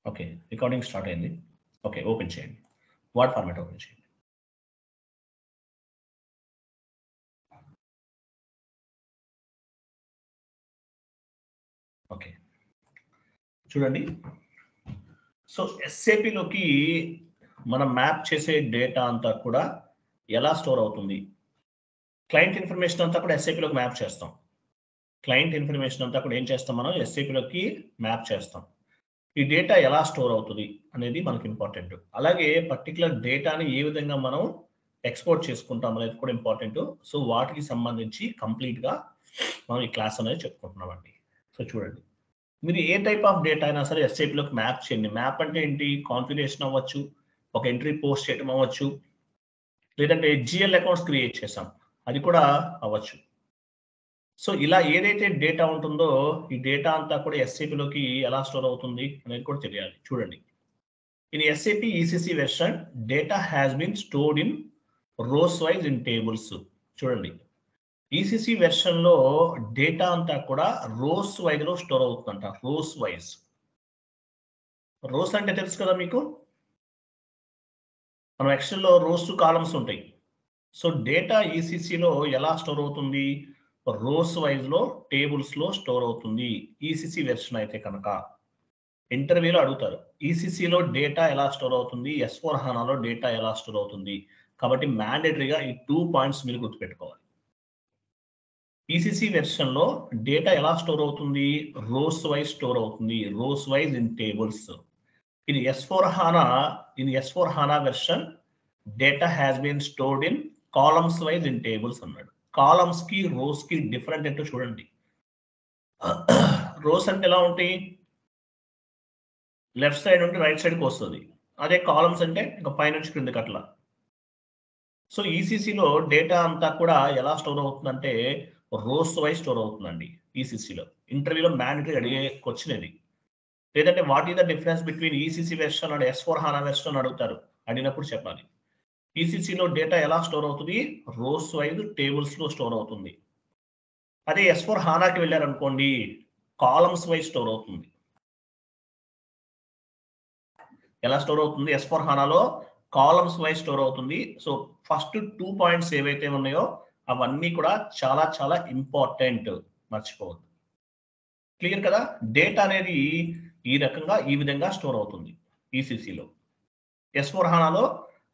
Okay. Recording start అయింది. Okay. Open చేయండి. Word format open చేయండి. ఓకే. చూడండి. సో ఎస్ఏపిలోకి మనం మ్యాప్ చేసే డేటా అంతా కూడా ఎలా స్టోర్ అవుతుంది? క్లయింట్ ఇన్ఫర్మేషన్ అంతా కూడా ఎస్ఏపిలోకి మ్యాప్ చేస్తాం. క్లయింట్ ఇన్ఫర్మేషన్ అంతా కూడా ఏం చేస్తాం మనం ఎస్ఏపిలోకి మ్యాప్ చేస్తాం. ఈ డేటా ఎలా స్టోర్ అవుతుంది అనేది మనకి ఇంపార్టెంట్. అలాగే పర్టికులర్ డేటాని ఏ విధంగా మనం ఎక్స్‌పోర్ట్ చేసుకుంటాం అనేది కూడా ఇంపార్టెంట్. సో వాటికి సంబంధించి కంప్లీట్‌గా మనం ఈ క్లాస్ అనేది చెప్పుకుంటున్నామండి. సో చూడండి. మీరు ఏ టైప్ ఆఫ్ డేటా అయినా సరే ఎస్ఏపిలోకి మ్యాప్ చేయండి. మ్యాప్ అంటే ఏంటి? కాన్ఫిగరేషన్ అవ్వచ్చు, ఒక ఎంట్రీ పోస్ట్ చేయడం అవ్వచ్చు, లేదంటే జీఎల్ అకౌంట్స్ క్రియేట్ చేసాం. అది కూడా అవ్వచ్చు. సో ఇలా ఏదైతే డేటా ఉంటుందో ఈ డేటా అంతా కూడా ఎస్ఏపిలోకి ఎలా స్టోర్ అవుతుంది అనేది కూడా తెలియాలి. చూడండి. In SAP ECC version data has been stored in rows wise in tables. చూడండి. ఈసీసీ వెర్షన్‌లో డేటా అంతా కూడా రోస్ వైస్‌లో స్టోర్ అవుతుందంట. Rows wise. రోస్ అంటే తెలుసు కదా మీకు? మనం ఎక్సెల్‌లో రోస్, కాలమ్స్ ఉంటాయి. సో డేటా ఈసీసీలో ఎలా స్టోర్ అవుతుంది? రోస్ వైస్‌లో, టేబుల్స్‌లో స్టోర్ అవుతుంది. ఈసీసీ వెర్షన్ అయితే కనుక. ఇంటర్వ్యూలో అడుగుతారు. ఈసీసీలో డేటా ఎలా స్టోర్ అవుతుంది? ఎస్4 హానాలో డేటా ఎలా స్టోర్ అవుతుంది? కాబట్టి మ్యాండేటరీగా ఈ 2 పాయింట్స్ మీరు గుర్తుపెట్టుకోవాలి. ఈసీసీ వెర్షన్‌లో డేటా ఎలా స్టోర్ అవుతుంది? రోస్ వైస్ స్టోర్ అవుతుంది. Rows wise in tables. In ఎస్4 HANA version data has been stored in columns wise in tables అన్నాడు. కాలమ్స్‌కి, రోస్‌కి డిఫరెంట్ ఏంటో చూడండి. రోస్ అంటే ఎలా ఉంటాయి? లెఫ్ట్ సైడ్ నుండి రైట్ సైడ్‌కి వస్తది. అదే కాలమ్స్ అంటే ఇంక పైనుంచి కిందకి అట్లా. సో ఈసీసీలో డేటా అంతా కూడా ఎలా స్టోర్ అవుతుందంటే రోస్ వైస్ స్టోర్ అవుతుందండి ఈసీసీలో. ఇంటర్వ్యూలో మ్యాండేటరీ అడిగే క్వెషన్ ఇది. లేదంటే what is the difference between ECC version and ఎస్4 హానా వెర్షన్ అని అడుగుతారు. అడిగినప్పుడు చెప్పాలి. ఈసీసీలో డేటా ఎలా స్టోర్ అవుతుంది? రోస్ వైస్ టేబుల్స్‌లో స్టోర్ అవుతుంది. అదే ఎస్4 హానాకి వెళ్లారనుకోండి కాలమ్స్ వైస్ స్టోర్ అవుతుంది. ఎలా స్టోర్ అవుతుంది? ఎస్4 హానాలో కాలమ్స్ వైస్ స్టోర్ అవుతుంది. సో ఫస్ట్ 2 పాయింట్స్ ఏవైతే ఉన్నాయో అవన్నీ కూడా చాలా చాలా ఇంపార్టెంట్. మర్చిపోవద్దు. క్లియర్ కదా? డేటా అనేది ఈ విధంగా స్టోర్ అవుతుంది ఈసీసీలో. ఎస్4 హానాలో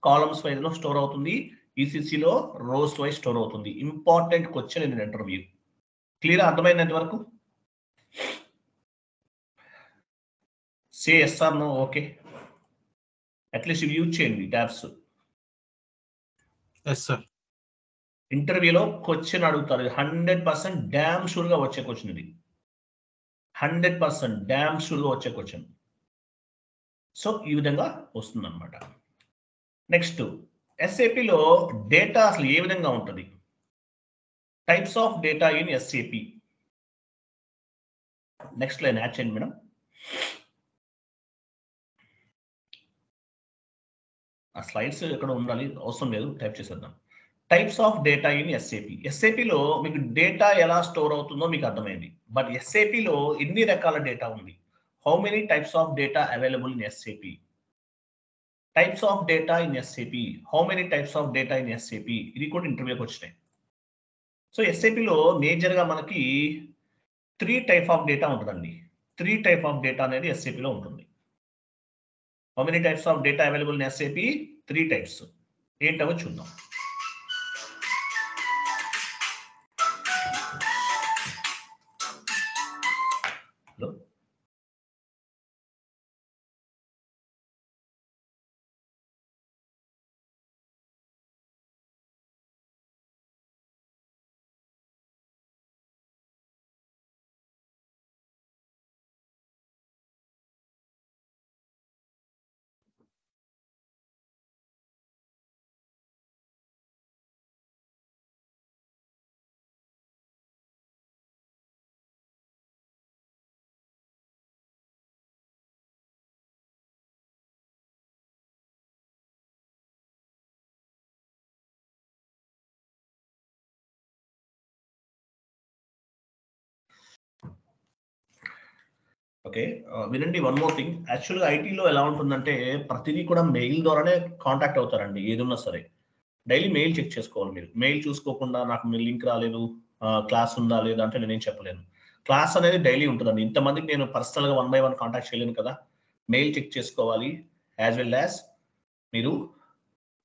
కాలమ్స్ వైస్‌లో స్టోర్ అవుతుంది. ఈసీసీలో రోస్ వైస్ స్టోర్ అవుతుంది. Important question in interview. క్లియరా? అర్థమైందా ఇంతవరకు? Say yes or no. Okay. At least ఇవి యూజ్ చేయండి టాబ్స్. Yes sir. ఇంటర్వ్యూలో క్వెషన్ అడుగుతారు. 100% డామ్ షూర్‌గా వచ్చే క్వెషన్ ఇది. 100% డామ్ షూర్‌గా వచ్చే క్వెషన్. సో ఈ విధంగా వస్తుందన్నమాట. నెక్స్ట్ ఎస్ఏపిలో డేటా అసలు ఏ విధంగా ఉంటది? Types of data in SAP. Next line add చేయండి మేడం. ఆ స్లైడ్స్ ఎక్కడ ఉండాలి అవసరం లేదు. టైప్ చేసేద్దాం. Types of data in SAP. ఎస్ఏపిలో మీకు డేటా ఎలా స్టోర్ అవుతుందో మీకు అర్థమైంది. బట్ ఎస్ఏపిలో ఎన్ని రకాల డేటా ఉంది? How many types of data available in SAP? Types of data in SAP. How many types of data in SAP? ఇది కూడా ఇంటర్వ్యూకి వచ్చినాయి. సో ఎస్ఏపిలో మేజర్‌గా మనకి 3 టైప్ ఆఫ్ డేటా ఉంటదండి. 3 టైప్ ఆఫ్ డేటా అనేది ఎస్ఏపిలో ఉంటుంది. How many types of data available in SAP? 3 types. ఏంటవో చూద్దాం. హలో. ఓకే. వినండి వన్ మోర్ థింగ్. యాక్చువల్‌గా ఐటీలో ఎలా ఉంటుందంటే ప్రతిదీ కూడా మెయిల్ ద్వారానే కాంటాక్ట్ అవుతారండి ఏదున్నా సరే. డైలీ మెయిల్ చెక్ చేసుకోవాలి మీరు. మెయిల్ చూసుకోకుండా నాకు మీ లింక్ రాలేదు, క్లాస్ ఉందా లేదా అంటే నేనేం చెప్పలేను. క్లాస్ అనేది డైలీ ఉంటదండి. ఇంతమందికి నేను పర్సనల్‌గా వన్ బై వన్ కాంటాక్ట్ చేయలేను కదా! మెయిల్ చెక్ చేసుకోవాలి. యాస్ వెల్ యాస్ మీరు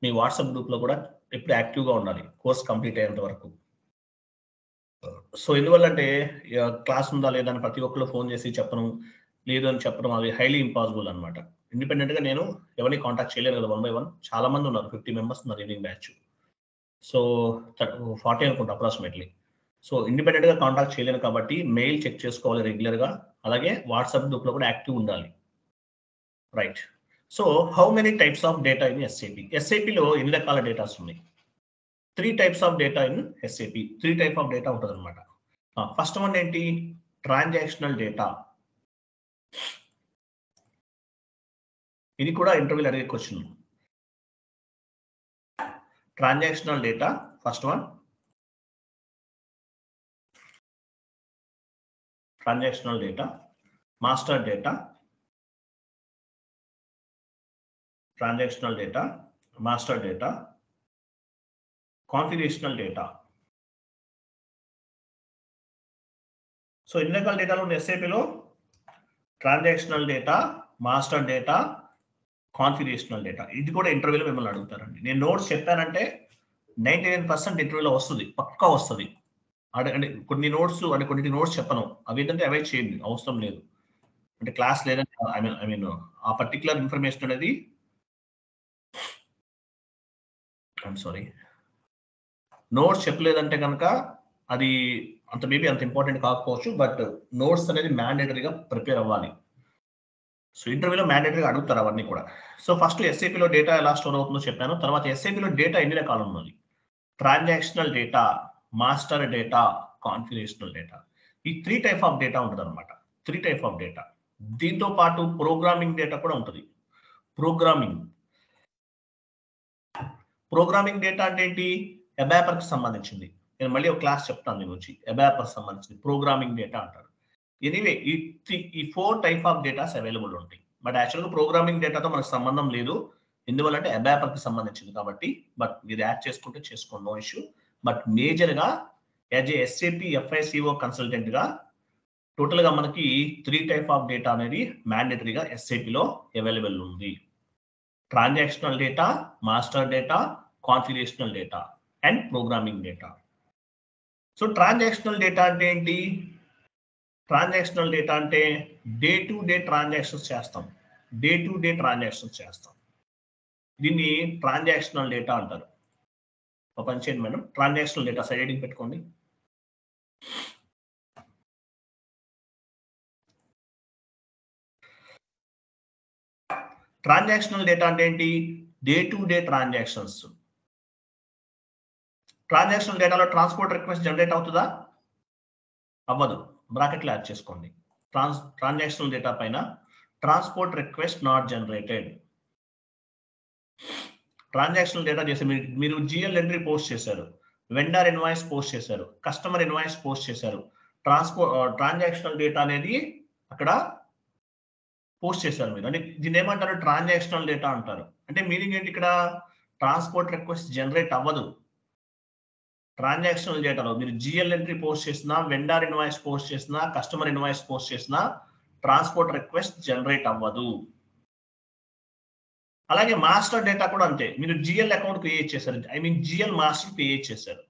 మీ వాట్సాప్ గ్రూప్‌లో కూడా ఎప్పుడు యాక్టివ్‌గా ఉండాలి. కోర్స్ కంప్లీట్ అయ్యేంత వరకు. సో, ఎందువల్లంటే క్లాస్ ఉందా లేదా అని ప్రతి ఒక్కళ్ళు ఫోన్ చేసి చెప్పడం, లేదు అని చెప్పడం అది హైలీ ఇంపాసిబుల్ అనమాట. ఇండిపెండెంట్‌గా నేను ఎవరిని కాంటాక్ట్ చేయలేను కదా! One by one. చాలా మంది ఉన్నారు. 50 మెంబర్స్ ఉన్నారు ఈవినింగ్ బ్యాచ్. సో, 40 అనుకుంటా అప్రాక్సిమేట్‌లీ. సో, ఇండిపెండెంట్‌గా కాంటాక్ట్ చేయలేను కాబట్టి మెయిల్ చెక్ చేసుకోవాలి రెగ్యులర్‌గా. అలాగే వాట్సాప్ గ్రూప్‌లో కూడా యాక్టివ్ ఉండాలి. Right. So, how many types of data in SAP? ఎస్ఏపీలో ఎన్ని రకాల డేటాస్ ఉన్నాయి? 3 types of data in SAP. 3 type of data ఉంటదనమాట. ఫస్ట్ వన్ ఏంటి? Transactional data. ఇది కూడా ఇంటర్వ్యూలో అడిగే question. Transactional data first one. Transactional data, master data, transactional data, master data, configurational data. So, ఎన్ని రకాల డేటాలు ఉన్నాయి ఎస్ఏపీలో? Transactional data, master data, configurational data. ఇది కూడా ఇంటర్వ్యూలో మిమ్మల్ని అడుగుతారండి. నేను నోట్స్ చెప్పానంటే 99% ఇంటర్వ్యూలో వస్తది. పక్కా వస్తది. అంటే కొన్ని నోట్స్ అంటే కొన్నిటి నోట్స్ చెప్పను. అవేంటంటే అవాయిడ్ చేయండి. అవసరం లేదు. అంటే క్లాస్ లేదని ఐ మీన్ ఆ పర్టిక్యులర్ ఇన్ఫర్మేషన్ అనేది ఐయామ్ సారీ. నోట్స్ చెప్పలేదంటే గనక అది అంత ఇంపార్టెంట్ కాకపోవచ్చు. బట్ నోట్స్ అనేది మ్యాండేటరీగా ప్రిపేర్ అవ్వాలి. సో, ఇంటర్వ్యూలో మ్యాండేటరీగా అడుగుతారు అవన్నీ కూడా. సో, ఫస్ట్ ఎస్ఏపీలో డేటా ఎలా స్టోర్ అవుతుందో చెప్పాను. తర్వాత ఎస్ఏపీలో డేటా ఎన్ని రకాలు ఉన్నది? Transactional data, master data, configurational data. ఈ 3 టైప్ ఆఫ్ డేటా ఉంటదన్నమాట. 3 టైప్ ఆఫ్ డేటా. దీంతో పాటు ప్రోగ్రామింగ్ డేటా కూడా ఉంటది. ప్రోగ్రామింగ్. ప్రోగ్రామింగ్ డేటా అంటే ఏంటి? అబాపర్‌కి సంబంధించింది. నేను మళ్ళీ ఒక క్లాస్ చెప్తాను దీని గురించి. అబాపర్‌కి సంబంధించింది. ప్రోగ్రామింగ్ డేటా అంటారు. ఎనీవే ఈ 4 టైప్ ఆఫ్ డేటాస్ అవైలబుల్ ఉంటాయి. బట్ యాక్చువల్‌గా ప్రోగ్రామింగ్ డేటాతో మనకు సంబంధం లేదు. ఎందువల్లంటే అబాపర్‌కి సంబంధించింది కాబట్టి. బట్ మీరు యాడ్ చేసుకుంటే చేసుకోండి. No issue. బట్ మేజర్‌గా యాజ్ ఎ ఎస్ఏపీ ఎఫ్ఐసిఓ కన్సల్టెంట్‌గా టోటల్‌గా మనకి 3 టైప్ ఆఫ్ డేటా అనేది మ్యాండేటరీగా ఎస్ఏపీలో అవైలబుల్ ఉంది. Transactional data, master data, configurational data and programming data. So, transactional data అంటే ఏంటి? ట్రాన్సాక్షనల్ డేటా అంటే డే టు డే ట్రాన్సాక్షన్స్ చేస్తాం. డే టు డే ట్రాన్సాక్షన్స్ చేస్తాం. దీన్ని ట్రాన్సాక్షనల్ డేటా అంటారు. ఒక పని చేయండి madam. Transactional data side heading పెట్టుకోండి. ట్రాన్సాక్షనల్ డేటా అంటే ఏంటి? Day to day transactions. Transactional డేటాలో ట్రాన్స్‌పోర్ట్ రిక్వెస్ట్ జనరేట్ అవుతదా? అవ్వదు. బ్రాకెట్‌లో యాడ్ చేసుకోండి. ట్రాన్సాక్షనల్ డేటా పైన transport request not generated. Transactional data చేసి మీరు జీఎల్ ఎంట్రీ పోస్ట్ చేశారు. వెండర్ ఇన్వాయిస్ పోస్ట్ చేశారు. కస్టమర్ ఇన్వాయిస్ పోస్ట్ చేశారు. ట్రాన్సాక్షనల్ డేటా అనేది అక్కడ పోస్ట్ చేశారు మీరు. అంటే దీన్ని ఏమంటారు? ట్రాన్సాక్షనల్ డేటా అంటారు. అంటే మీనింగ్ ఏంటి ఇక్కడ? ట్రాన్స్‌పోర్ట్ రిక్వెస్ట్ జనరేట్ అవ్వదు. ట్రాన్సాక్షనల్ డేటాలో మీరు జీఎల్ ఎంట్రీ పోస్ట్ చేసినా, వెండర్ ఇన్వాయిస్ పోస్ట్ చేసినా, కస్టమర్ ఇన్వాయిస్ పోస్ట్ చేసినా ట్రాన్స్‌పోర్ట్ రిక్వెస్ట్ జనరేట్ అవ్వదు. అలాగే మాస్టర్ డేటా కూడా అంతే. మీరు జీఎల్ అకౌంట్ క్రియేట్ చేశారు. I mean GL master create చేశారు.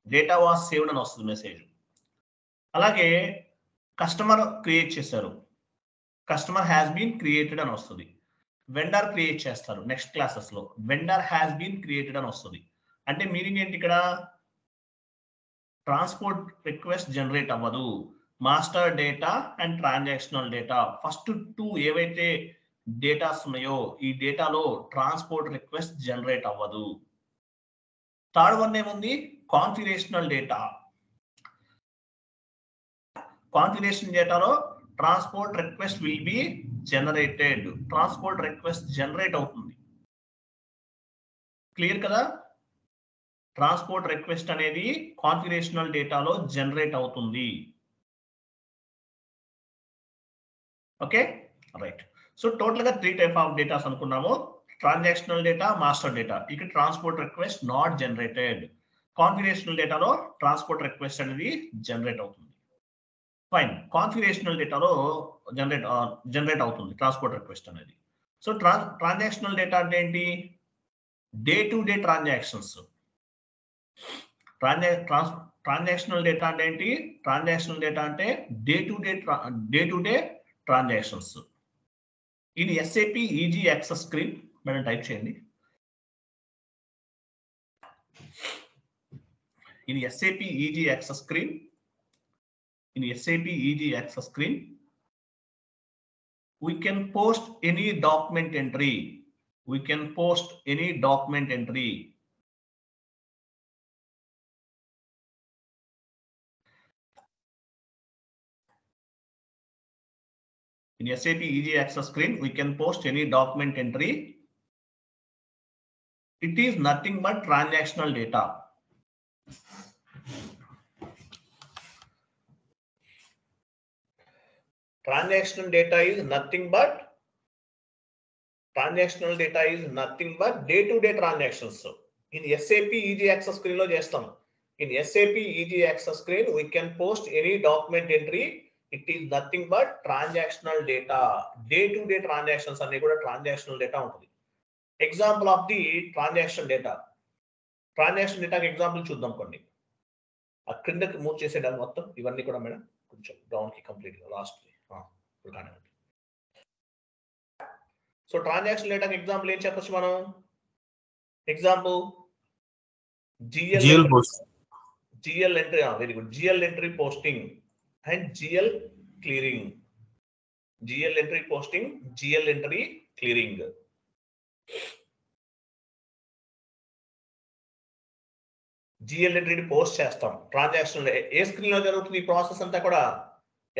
డేటా వాస్ సేవ్డ్ అని వస్తుంది మెసేజ్. అలాగే కస్టమర్ క్రియేట్ చేశారు. కస్టమర్ హ్యాస్ బీన్ క్రియేటెడ్ అని వస్తుంది. వెండర్ క్రియేట్ చేస్తారు నెక్స్ట్ క్లాసెస్‌లో. వెండర్ హ్యాస్ బీన్ క్రియేటెడ్ అని వస్తుంది. అంటే మీనింగ్ ఏంటి ఇక్కడ? ట్రాన్స్‌పోర్ట్ రిక్వెస్ట్ జనరేట్ అవ్వదు. Master data and transactional data first 2 ఏవైతే డేటాస్ ఉన్నాయో ఈ డేటాలో ట్రాన్స్‌పోర్ట్ రిక్వెస్ట్ జనరేట్ అవ్వదు. థర్డ్ వన్ ఏముంది? Configurational data. కాన్ఫిగరేషన్ డేటాలో transport request will be generated. Transport request generate అవుతుంది. క్లియర్ కదా? ట్రాన్స్‌పోర్ట్ రిక్వెస్ట్ అనేది కాన్ఫిగరేషనల్ డేటాలో జనరేట్ అవుతుంది. Okay right. సో టోటల్ గా 3 టైప్ ఆఫ్ డేటాస్ అనుకున్నాము. Transactional data, master data. ఇక్కడ transport request not generated. Configurational డేటాలో ట్రాన్స్పోర్ట్ రిక్వెస్ట్ అనేది జనరేట్ అవుతుంది. ఫైన్. కాన్ఫిగరేషనల్ డేటాలో జనరేట్ అవుతుంది ట్రాన్స్పోర్ట్ రిక్వెస్ట్ అనేది. సో ట్రాన్సాక్షనల్ డేటా అంటే ఏంటి? Day to day transactions. Transactional data అంటే ఏంటి? ట్రాన్సాక్షనల్ డేటా అంటే డే టు డే ట్రాన్సాక్షన్స్. ఇది SAP ఈజీ యాక్సెస్ స్క్రీన్ మనం టైప్ చేయండి. ఇది SAP easy access screen. In SAP EG access screen, we can post any document entry. We can post any document entry. In SAP EG access screen, we can post any document entry. It is nothing but transactional data. Transactional data is nothing but day-to-day transactions. In SAP EG access screen lo chestam. In SAP EG access screen, we can post any document entry. It is nothing but transactional data. Day-to-day transactions ane kuda transactional data untundi. Example of the transaction data. Transaction data ki example chuddam konni. ఆ క్రిందకి move చేసేయడం మొత్తం ఇవన్నీ కూడా madam కొంచెం down కి complete గా last so transaction డేటాకి ఎగ్జాంపుల్ ఏం చెప్పొచ్చు మనం? Example GL entry. Very good. GL entry posting and GL clearing. GL entry posting, GL entry clearing. GL ఎంట్రీని పోస్ట్ చేస్తాం. ట్రాన్సాక్షన్ ఏ స్క్రీన్ లో జరుగుతుంది ఈ ప్రాసెస్ అంతా కూడా?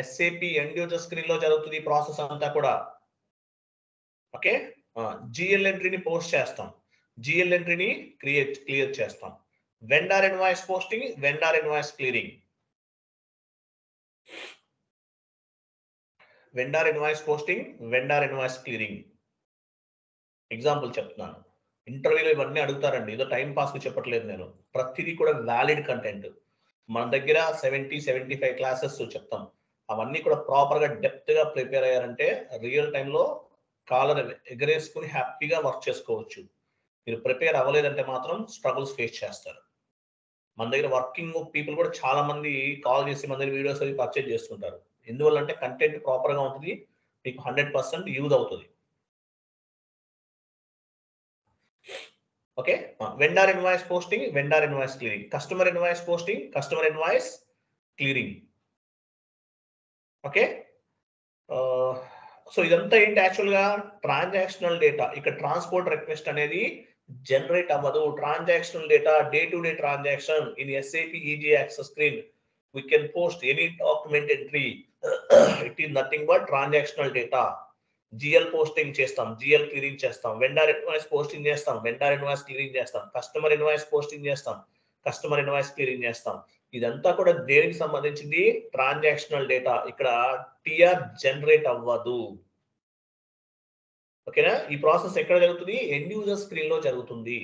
SAP ఎండ్ యూజర్ స్క్రీన్ లో జరుగుతుంది ఈ ప్రాసెస్ అంతా కూడా. ఓకే. GL ఎంట్రీని పోస్ట్ చేస్తాం. GL ఎంట్రీని క్లియర్ చేస్తాం. Vendor invoice posting, vendor invoice clearing. Vendor invoice posting, vendor invoice clearing. Example చెప్తున్నాను. ఇంటర్వ్యూలో ఇవన్నీ అడుగుతారండి. ఏదో టైం పాస్ కి చెప్పట్లేదు నేను. ప్రతిదీ కూడా వ్యాలిడ్ కంటెంట్. మన దగ్గర 70-75 క్లాసెస్ చెప్తాం. అవన్నీ కూడా ప్రాపర్ గా డెప్త్ గా ప్రిపేర్ అయ్యారంటే రియల్ టైంలో కాలర్ ఎగరేసుకుని హ్యాపీగా వర్క్ చేసుకోవచ్చు. మీరు ప్రిపేర్ అవ్వలేదంటే మాత్రం స్ట్రగుల్స్ ఫేస్ చేస్తారు. మన దగ్గర వర్కింగ్ పీపుల్ కూడా చాలా మంది కాల్ చేసి మన దగ్గర వీడియోస్ అవి పర్చేజ్ చేస్తుంటారు. ఎందువల్ల అంటే కంటెంట్ ప్రాపర్ గా ఉంటుంది, మీకు 100% యూజ్ అవుతుంది. Okay. Vendor invoice posting, vendor invoice clearing. Customer invoice posting, customer invoice clearing. Okay. So ఇదంతా ఏంటి? యాక్చువల్ గా ట్రాన్సాక్షనల్ డేటా. ఇక్కడ ట్రాన్స్పోర్ట్ రిక్వెస్ట్ అనేది జనరేట్ అవ్వదు. Transactional data day to day transaction. In SAP EG access screen, we can post any document entry. It is nothing but transactional data. GL posting చేస్తాం, GL clearing చేస్తాం. Vendor invoice posting చేస్తాం, vendor invoice clearing చేస్తాం. Customer invoice posting చేస్తాం, customer invoice clearing చేస్తాం. ఇదంతా కూడా దేనికి సంబంధించింది? Transactional data. ఇక్కడ TR జనరేట్ అవ్వదు. ఓకేనా? ఈ ప్రాసెస్ ఎక్కడ జరుగుతుంది? ఎండ్ యూజర్ స్క్రీన్ లో జరుగుతుంది.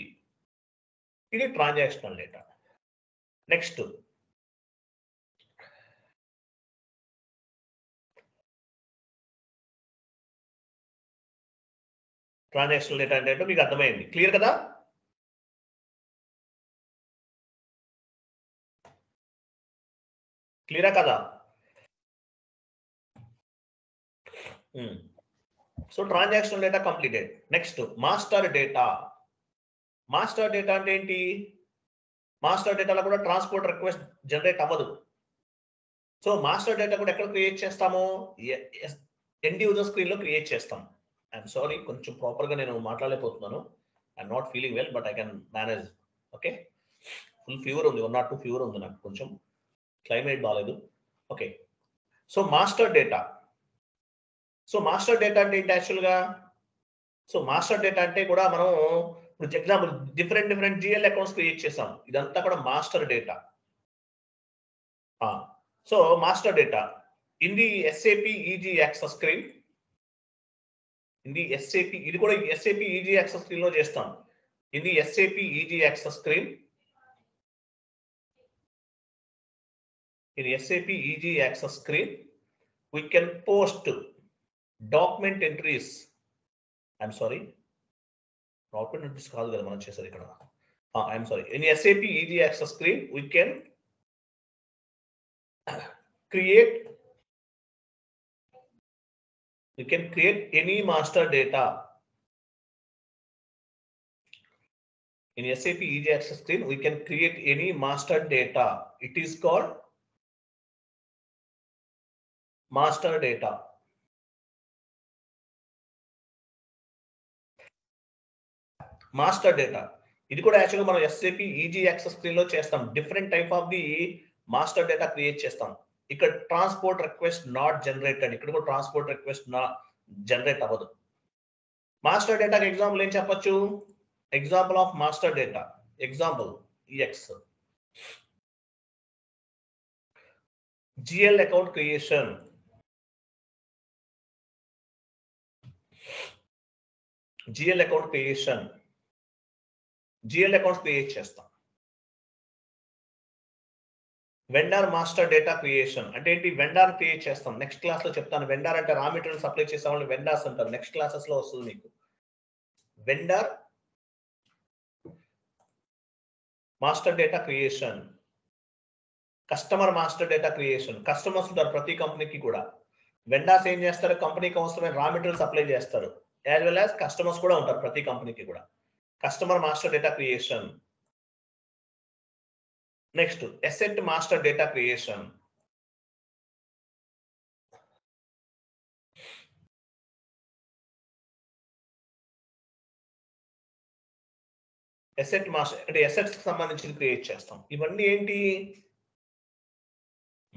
ఇది transactional data. Next transactional data అంటే మీకు అర్థమైంది. క్లియర్ కదా? క్లియరా కదా? So transactional data completed. Next master data. Master data అంటే ఏంటి? మాస్టర్ డేటాలో కూడా ట్రాన్స్పోర్ట్ రిక్వెస్ట్ జనరేట్ అవ్వదు. సో మాస్టర్ డేటా కూడా ఎక్కడ క్రియేట్ చేస్తాము? ఎండ్ యూజర్ స్క్రీన్ లో క్రియేట్ చేస్తాం. ఐఎమ్ సారీ, కొంచెం ప్రాపర్ గా నేను మాట్లాడలేకపోతున్నాను. I'm not feeling well, but I can manage. Okay. Full fever ఉంది, 1 or 2 ఫీవర్ ఉంది నాకు. కొంచెం క్లైమేట్ బాగాలేదు. Okay. So master data. So master data అంటే ఏంటి యాక్చువల్ గా? సో మాస్టర్ డేటా అంటే కూడా మనం ఇప్పుడు example different GL accounts create చేసాం. ఇదంతా కూడా master data. So master data in the SAP EG access screen, ఇది SAP, ఇది కూడా SAP ఈజీ యాక్సెస్ స్క్రీన్ లో చేస్తాం. ఇది SAP easy access screen. In SAP EG access screen, we can post document entries. I'm sorry, document entries కాదు కదా మనం చేసేది ఇక్కడ. I'm sorry. In SAP EG access screen, we can create any master data. In SAP EG access screen, we can create any master data. It is called master data. Master data ఇది కూడా యాక్చువల్గా మనం SAP EG access screen లో చేస్తాం. Different type of the master data create చేస్తాం. ఇక్కడ transport request not generated, ఇక్కడ కూడా ట్రాన్స్పోర్ట్ రిక్వెస్ట్ జనరేట్ అవ్వదు. మాస్టర్ డేటాకి ఎగ్జాంపుల్ ఏం చెప్పొచ్చు? Example of master data, example EX, GL account creation, GL account creation, GL accounts create చేస్తాం. Vendor master data creation అంటే ఏంటి? వెండర్ క్రియేట్ చేస్తాం. నెక్స్ట్ క్లాస్ లో చెప్తాను. వెండర్ అంటే రా మెటీరియల్ సప్లై చేసే వాళ్ళని వెండర్స్ అంటారు. నెక్స్ట్ క్లాసెస్ లో వస్తుంది మీకు. Vendor master data creation, customer master data creation. Customers ఉంటారు ప్రతి కంపెనీకి కూడా. వెండర్స్ ఏం చేస్తారు? కంపెనీకి అవసరమైన రా మెటీరియల్ సప్లై చేస్తారు. యాజ్ వెల్ యాజ్ కస్టమర్స్ కూడా ఉంటారు ప్రతి కంపెనీకి కూడా. Customer master data creation. Next asset master data creation. Asset master అంటే అసెట్స్ కి సంబంధించి క్రియేట్ చేస్తాం. ఇవన్నీ ఏంటి?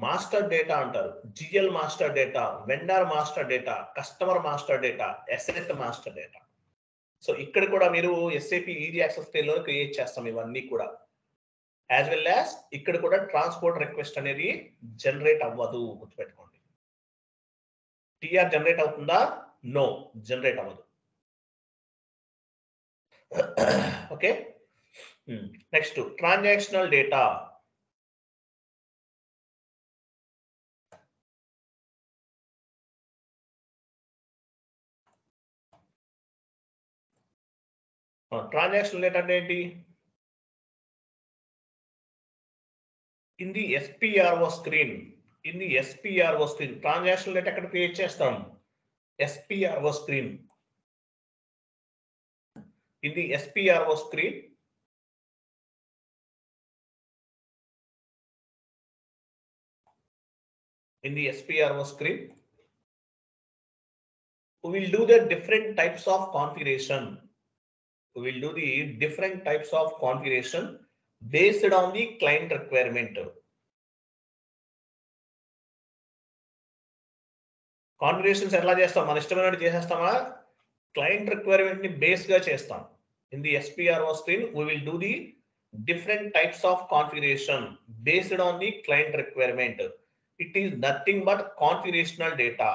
మాస్టర్ డేటా అంటారు. GL master data, vendor master data, customer master data, asset master data. So ఇక్కడ కూడా మీరు SAP EG యాక్సెస్ స్క్రీన్ లో క్రియేట్ చేస్తాం ఇవన్నీ కూడా. యాజ్ వెల్ యాజ్ ఇక్కడ కూడా ట్రాన్స్పోర్ట్ రిక్వెస్ట్ అనేది జనరేట్ అవ్వదు, గుర్తుపెట్టుకోండి. TR జనరేట్ అవుతుందా? నో, జనరేట్ అవ్వదు. Okay. Next transactional data. Transactional data అంటే ఏంటి? In the SPRO screen, in the SPRO screen transactional data ఎక్కడ క్రియేట్ చేస్తాం? SPRO screen. In the SPRO screen in the SPRO screen, we will do the different types of configuration. We will do the different types of configuration based on the client requirement. Configurations ఎలా చేస్తాం? మన ఇష్టమైనట్టు చేసేస్తామా? Client requirement ని base గా చేస్తాం. In the SPRO screen, we will do the different types of configuration based on the client requirement. It is nothing but configurational data.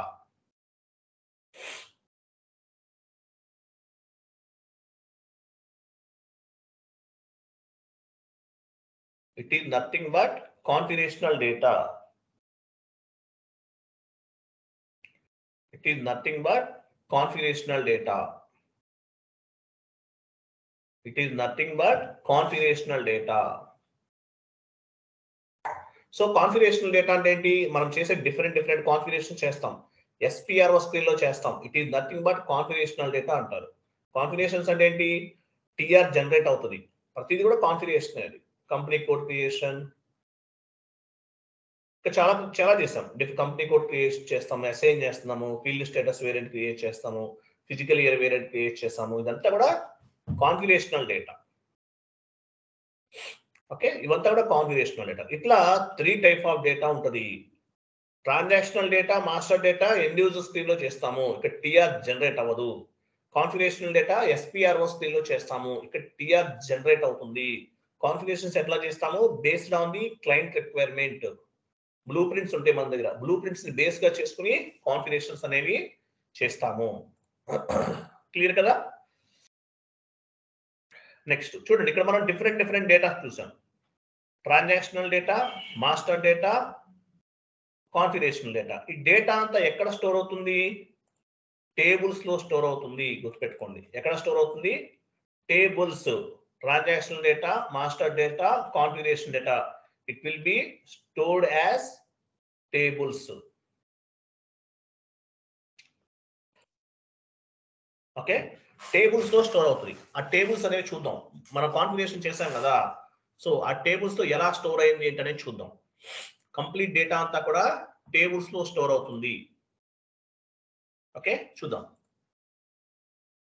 It is nothing but configurational data. It is nothing but configurational data. It is nothing but configurational data. So configurational data అంటే ఏంటి? మనం చేసే different configuration చేస్తాం. SPRO screen లో చేస్తాం. It is nothing but configurational data అంటారు. Configurations అంటే ఏంటి? TR జనరేట్ అవుతుంది. ప్రతిదీ కూడా కాన్ఫిగరేషన్ అది. కంపెనీ కోడ్ క్రియేషన్, ఇంకా చాలా చేస్తాం. కంపెనీ కోడ్ క్రియేట్ చేస్తాము, అసైన్ చేస్తున్నాము, ఫీల్డ్ స్టేటస్ వేరియంట్ క్రియేట్ చేస్తాము, ఫిజికల్ ఇయర్ వేరియంట్ క్రియేట్ చేస్తాము. ఇదంతా కూడా కాన్ఫిగరేషనల్ డేటా. ఓకే, ఇవంతా కూడా కాన్ఫిగరేషనల్ డేటా. ఇట్లా 3 టైప్ ఆఫ్ డేటా ఉంటుంది. Transactional data, master data end user screen లో చేస్తాము, ఇక్కడ TR జనరేట్ అవ్వదు. కాన్ఫిగరేషనల్ డేటా SPRO స్క్రీన్ లో చేస్తాము, ఇక్కడ TR జనరేట్ అవుతుంది. కాన్ఫిగరేషన్స్ ఎట్లా చేస్తాము? Based on the client requirement. Blue prints ఉంటాయి మన దగ్గర. బ్లూ ప్రింట్స్ ని బేస్ గా చేసుకుని కాన్ఫిగరేషన్స్ అనేవి చేస్తాము. క్లియర్ కదా? నెక్స్ట్ చూడండి, ఇక్కడ మనం డిఫరెంట్ డేటా చూసాం. Transactional data, master data, configurational data. ఈ డేటా అంతా ఎక్కడ స్టోర్ అవుతుంది? టేబుల్స్ లో స్టోర్ అవుతుంది. గుర్తుపెట్టుకోండి, ఎక్కడ స్టోర్ అవుతుంది? Tables. Transactional data, master data, configuration data, it will be stored as tables. Okay, tables లో స్టోర్ అవుతుంది. ఆ టేబుల్స్ అనేవి చూద్దాం. మనం కాన్ఫిగరేషన్ చేసాం కదా, సో ఆ టేబుల్స్ లో ఎలా స్టోర్ అయింది ఏంటనేది చూద్దాం. కంప్లీట్ డేటా అంతా కూడా టేబుల్స్ లో స్టోర్ అవుతుంది. ఓకే, చూద్దాం.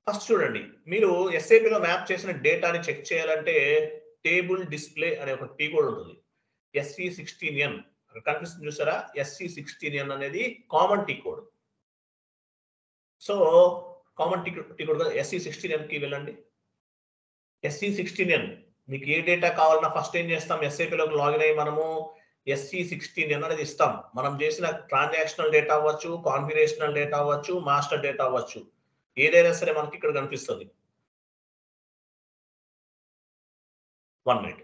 ఫస్ట్ చూడండి, మీరు ఎస్ఏపిలో మ్యాప్ చేసిన డేటాని చెక్ చేయాలంటే టేబుల్ డిస్ప్లే అనే ఒక టీ కోడ్ ఉంటుంది. SC16N కనిపిస్తుంది చూసారా? SC16N అనేది common T code. So common T code SC16N కి వెళ్ళండి. SC16N మీకు ఏ డేటా కావాలన్నా ఫస్ట్ ఏం చేస్తాం? ఎస్ఏపిలోకి లాగిన్ అయ్యి మనము SC16N అనేది ఇస్తాం. మనం చేసిన ట్రాన్సాక్షనల్ డేటా అవ్వచ్చు, కాన్ఫిగరేషనల్ డేటా అవ్వచ్చు, మాస్టర్ డేటా అవ్వచ్చు, ఏదైనా సరే మనకి ఇక్కడ కనిపిస్తుంది. 1 మినిట్.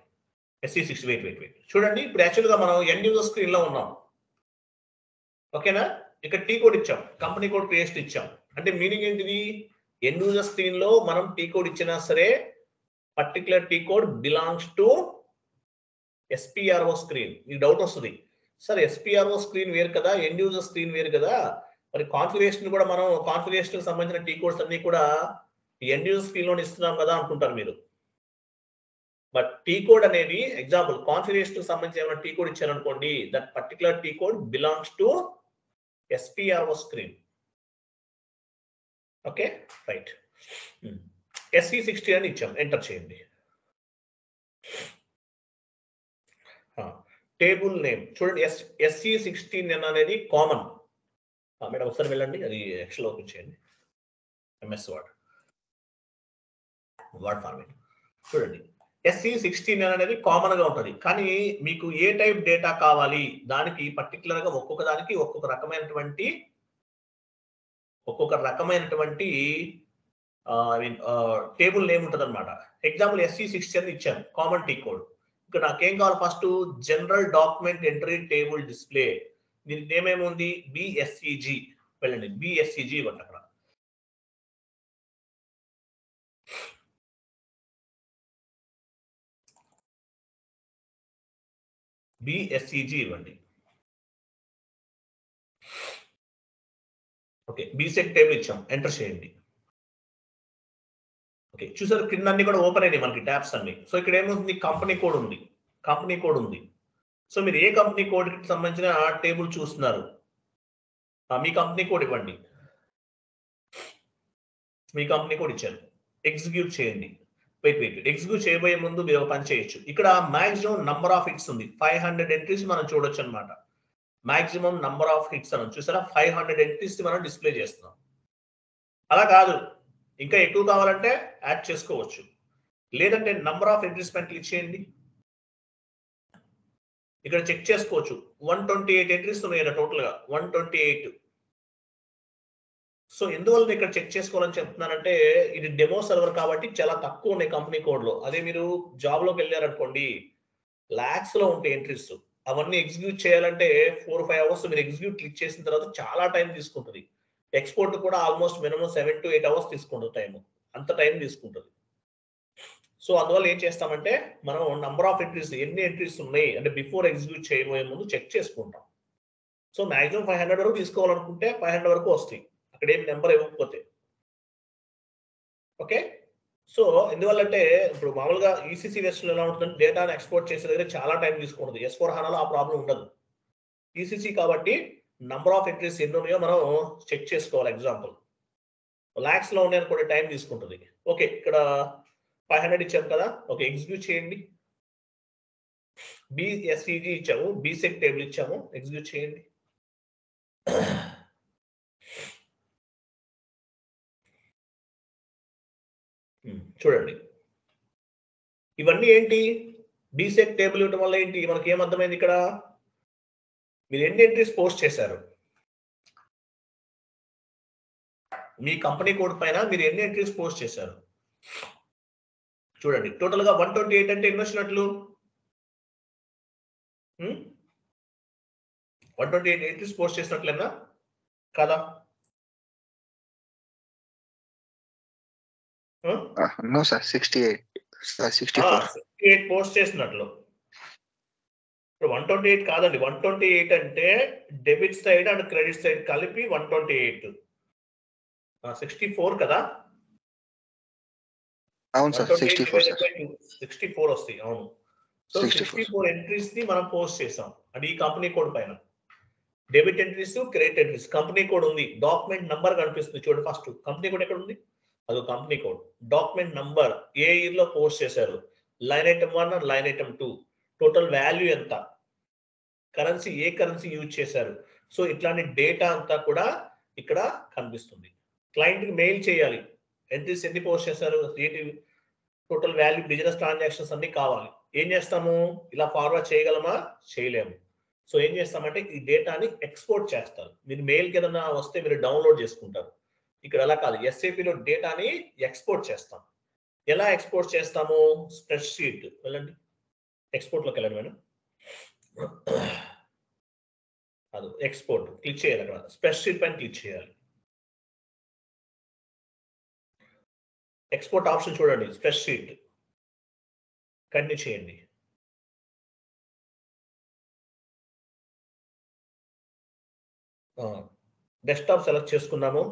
SC60 వెయిట్ చూడండి. ఇప్పుడు యాక్చువల్గా మనం ఎండ్ యూజర్ స్క్రీన్ లో ఉన్నాం. ఓకేనా? ఇక్కడ టీ కోడ్ ఇచ్చాం, కంపెనీ కోడ్ పేస్ట్ ఇచ్చాం. అంటే మీనింగ్ ఏంటిది? ఎండ్ యూజర్ స్క్రీన్ లో మనం టీ కోడ్ ఇచ్చినా సరే particular T code belongs to SPRO screen. మీకు డౌట్ వస్తుంది, సార్ SPRO స్క్రీన్ వేరు కదా, ఎండ్ యూజర్ స్క్రీన్ వేరు కదా, మరి కాన్ఫిగరేషన్ కూడా మనం కాన్ఫిగరేషన్ సంబంధించిన టీ కోడ్స్ అన్ని కూడా ఎండ్ యూజర్ స్క్రీన్ లో ఇస్తున్నాం కదా అనుకుంటారు మీరు. బట్ టీ కోడ్ అనేది ఎగ్జాంపుల్ కాన్ఫిగరేషన్ సంబంధించి ఏమైనా టీ కోడ్ ఇచ్చారనుకోండి, that particular T code belongs to SPRO screen. Okay, right. SC60 అని ఇచ్చాం, ఎంటర్ చేయండి. టేబుల్ నేమ్ చూడండి, SC16N అనేది కామన్. మేడం ఒకసారి వెళ్ళండి, అది ఎక్సెల్ ఓపెన్ చేయండి. MS వర్డ్ ఫార్మేట్ చూడండి. SC16N అనేది కామన్ గా ఉంటుంది. కానీ మీకు ఏ టైప్ డేటా కావాలి, దానికి పర్టికులర్ గా ఒక్కొక్క దానికి ఒక్కొక్క రకమైనటువంటి టేబుల్ నేమ్ ఉంటుంది అనమాట. ఎగ్జాంపుల్ SC16 ఇచ్చాను, కామన్ టీ కోడ్. ఇక్కడ నాకేం కావాలి? First general document entry table display. దీని నేమ్ ఏముంది? BSEG. వెళ్ళండి, BSEG ఇవ్వండి. అక్కడ BSEG ఇవ్వండి. ఓకే, బీసెక్ టేబుల్ ఇచ్చాం, ఎంటర్ చేయండి. ఓకే, చూసారు కింద అన్ని కూడా ఓపెన్ అయినాయి మనకి ట్యాబ్స్ అన్ని. సో ఇక్కడ ఏముంది? కంపెనీ కోడ్ ఉంది. సో మీరు ఏ కంపెనీ కోడ్ కి సంబంధించిన టేబుల్ చూస్తున్నారు? మీ కంపెనీ కోడ్ ఇవ్వండి. మీ కంపెనీ కోడ్ ఇచ్చాను, ఎగ్జిక్యూట్ చేయండి. వెయిట్ ఎగ్జిక్యూట్ చేయబోయే ముందు మీరు ఒక పని చేయొచ్చు. ఇక్కడ మాక్సిమం నంబర్ ఆఫ్ హిట్స్ ఉంది, 500 ఎంట్రీస్ మనం చూడొచ్చు అనమాట. మాక్సిమం నంబర్ ఆఫ్ హిట్స్ అని చూసారా? 500 ఎంట్రీస్ మనం డిస్ప్లే చేస్తున్నాం. అలా కాదు, ఇంకా ఎక్కువ కావాలంటే యాడ్ చేసుకోవచ్చు. లేదంటే నంబర్ ఆఫ్ ఎంట్రీస్ పైన క్లిక్ చేయండి. ఇక్కడ చెక్ చేసుకోవచ్చు, 128 ఎంట్రీస్ ఉన్నాయి టోటల్ గా, 128. సో ఎందువల్ల ఇక్కడ చెక్ చేసుకోవాలని చెప్తున్నానంటే, ఇది డెమో సర్వర్ కాబట్టి చాలా తక్కువ ఉన్నాయి కంపెనీ కోడ్ లో. అదే మీరు జాబ్ లోకి వెళ్ళారనుకోండి, లాక్స్ లో ఉంటాయి ఎంట్రీస్. అవన్నీ ఎగ్జిక్యూట్ చేయాలంటే 4-5 అవర్స్ మీరు ఎగ్జిక్యూట్ క్లిక్ చేసిన తర్వాత చాలా టైం తీసుకుంటుంది. ఎక్స్పోర్ట్ కూడా ఆల్మోస్ట్ మినిమం 7 to 8 అవర్స్ తీసుకుంటుంది టైం. అంత టైం తీసుకుంటుంది. సో అందువల్ల ఏం చేస్తామంటే, మనం నంబర్ ఆఫ్ ఎంట్రీస్, ఎన్ని ఎంట్రీస్ ఉన్నాయి అంటే బిఫోర్ ఎగ్జిక్యూట్ చేయబోయే ముందు చెక్ చేసుకుంటాం. సో మాక్సిమం 500 వరకు తీసుకోవాలనుకుంటే 500 వరకు వస్తాయి, అక్కడ ఏం నెంబర్ ఇవ్వకపోతే. ఓకే, సో ఎందువల్లంటే ఇప్పుడు మామూలుగా ECC వెర్షన్ ఎలా ఉంటుందంటే డేటాను ఎక్స్పోర్ట్ చేసే దగ్గర చాలా టైం తీసుకుంటుంది. S/4HANAలో ఆ ప్రాబ్లం ఉండదు. ECC కాబట్టి నంబర్ ఆఫ్ ఎంట్రీస్ ఎన్ని ఉన్నాయో మనం చెక్ చేసుకోవాలి. ఎగ్జాంపుల్ లాక్స్ లో ఉన్నాయని కూడా టైం తీసుకుంటుంది. ఓకే, ఇక్కడ 500 ఇచ్చాము కదా. ఓకే, ఎగ్జిక్యూట్ చేయండి. BSEG ఇచ్చాము, బీసెక్ టేబుల్ ఇచ్చాము, ఎగ్జిక్యూట్ చేయండి. చూడండి, ఇవన్నీ ఏంటి? బీసెక్ టేబుల్ ఇవ్వడం వల్ల ఏంటి మనకి ఏమర్థమైంది? ఇక్కడ మీరు ఎన్ని ఎంట్రీస్ పోస్ట్ చేశారు, మీ కంపెనీ కోడ్ పైన మీరు ఎన్ని ఎంట్రీస్ పోస్ట్ చేశారు చూడండి. టోటల్ గా 128 అంటే ఎన్ని వచ్చినట్లు? 128 ఎంట్రీస్ పోస్ట్ చేసినట్లేనా కదా? నో సార్, 68 పోస్ట్ చేసినట్లు. ఇప్పుడు 128 కాదండి, 128 అంటే debit side and credit side కలిపి 128. 64 కదా? అవును సార్, 64 వస్తాయి. అవును. సో 64 ఎంట్రీస్ ని మనం పోస్ట్ చేసాం అంటే ఈ కంపెనీ కోడ్ పైన. Debit entries, credit entries. Company code ఉంది, డాక్యుమెంట్ నంబర్ కనిపిస్తుంది చూడండి. ఫస్ట్ కంపెనీ కోడ్ ఎక్కడ ఉంది? అది కంపెనీ కోడ్. డాక్యుమెంట్ నంబర్ ఏ ఇయర్ లో పోస్ట్ చేశారు, line item 1 and line item 2, total value ఎంత, కరెన్సీ ఏ కరెన్సీ యూజ్ చేశారు. సో ఇట్లాంటి డేటా అంతా కూడా ఇక్కడ కనిపిస్తుంది. క్లయింట్ కి మెయిల్ చేయాలి, ఎంట్రీస్ ఎన్ని పోస్ట్ చేశారు, టోటల్ వాల్యూ, బిజినెస్ ట్రాన్సాక్షన్స్ అన్ని కావాలి. ఏం చేస్తాము? ఇలా ఫార్వర్డ్ చేయగలమా? చేయలేము. సో ఏం చేస్తామంటే ఈ డేటాని ఎక్స్పోర్ట్ చేస్తారు. మీరు మెయిల్కి ఏదైనా వస్తే మీరు డౌన్లోడ్ చేసుకుంటారు. ఇక్కడ అలా కాదు, ఎస్ఏపిలో డేటాని ఎక్స్పోర్ట్ చేస్తాం. ఎలా ఎక్స్పోర్ట్ చేస్తాము? స్ప్రెడ్ షీట్ వెళ్ళండి, ఎక్స్పోర్ట్లోకి వెళ్ళండి మేడం. అది ఎక్స్పోర్ట్ క్లిక్ చేయాలి. అక్కడ స్ప్రెడ్ షీట్ పైన క్లిక్ చేయాలి. ఎక్స్పోర్ట్ ఆప్షన్ చూడండి, స్ప్రెడ్ షీట్ కంటిన్యూ చేయండి. డెస్క్టాప్ సెలెక్ట్ చేసుకున్నాము,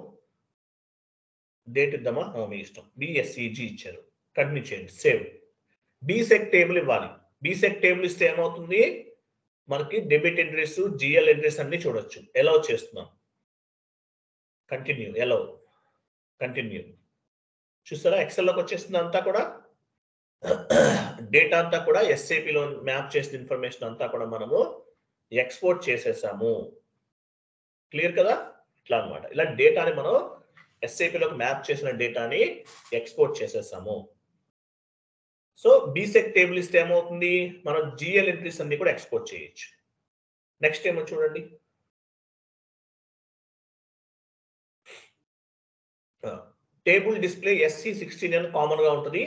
డేట్ ఇద్దామా? మీ ఇష్టం. బిఎస్సిజి ఇచ్చారు, కంటిన్యూ చేయండి. సేవ్. బీసెక్ టేబుల్ ఇవ్వాలి. బీసెక్ టేబుల్ ఇస్తే ఏమవుతుంది? మనకి డెబిట్ ఎంట్రీస్, జిఎల్ ఎంట్రీస్ అన్ని చూడొచ్చు. ఎలౌ చేస్తున్నాం, కంటిన్యూ, ఎలౌ, కంటిన్యూ. చూస్తారా ఎక్సెల్లోకి వచ్చేస్తుంది అంతా కూడా. డేటా అంతా కూడా ఎస్ఏపిలో మ్యాప్ చేసిన ఇన్ఫర్మేషన్ అంతా కూడా మనము ఎక్స్పోర్ట్ చేసేసాము. క్లియర్ కదా? ఇట్లా అనమాట. ఇలా డేటాని మనం ఎస్ఏపిలోకి మ్యాప్ చేసిన డేటాని ఎక్స్పోర్ట్ చేసేసాము. సో బీసెక్ టేబుల్ ఇస్తే ఏమవుతుంది? మనం జిఎల్ ఎంట్రీస్ అన్ని కూడా ఎక్స్పోర్ట్ చేయొచ్చు. నెక్స్ట్ ఏమో చూడండి, టేబుల్ డిస్ప్లే SC16 కామన్ గా ఉంటుంది.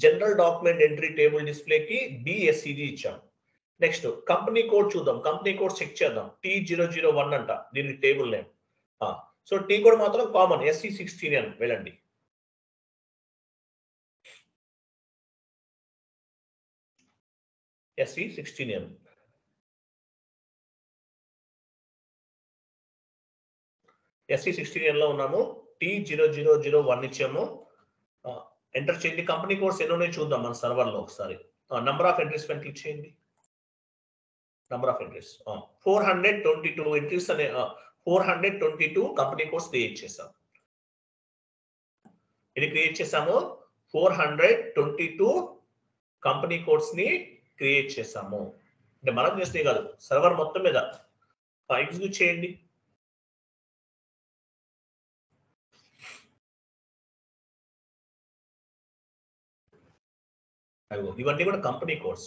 జనరల్ డాక్యుమెంట్ ఎంట్రీ టేబుల్ డిస్ప్లేకి BSCG ఇచ్చాం. నెక్స్ట్ కంపెనీ కోడ్ చూద్దాం. కంపెనీ కోడ్ చెక్ చేద్దాం. T001 అంట దీనికి table name. So T code మాత్రం కామన్, SC16 వెళ్ళండి. SC16 SC16 లో ఉన్నాము. T0001 ఇచ్చాము. ఎంటర్ చేయండి. కంపెనీ కోడ్స్ ఎన్ని ఉన్నాయో చూద్దాం మన సర్వర్ లో ఒకసారి. నంబర్ ఆఫ్ ఎంట్రీస్ పైన క్లిక్ చేయండి. నంబర్ ఆఫ్ ఎంట్రీస్ 422 ఎంట్రీస్ అనే 422 కంపెనీ కోడ్స్ క్రియేట్ చేసాం. ఇది క్రియేట్ చేసాము. 422 కంపెనీ కోడ్స్ ని క్రియేట్ చేసాము. అంటే మనం చేస్తే కాదు, సర్వర్ మొత్తం మీద ఎగ్జిక్యూట్ చేయండి. ఇవన్నీ కూడా కంపెనీ కోడ్స్.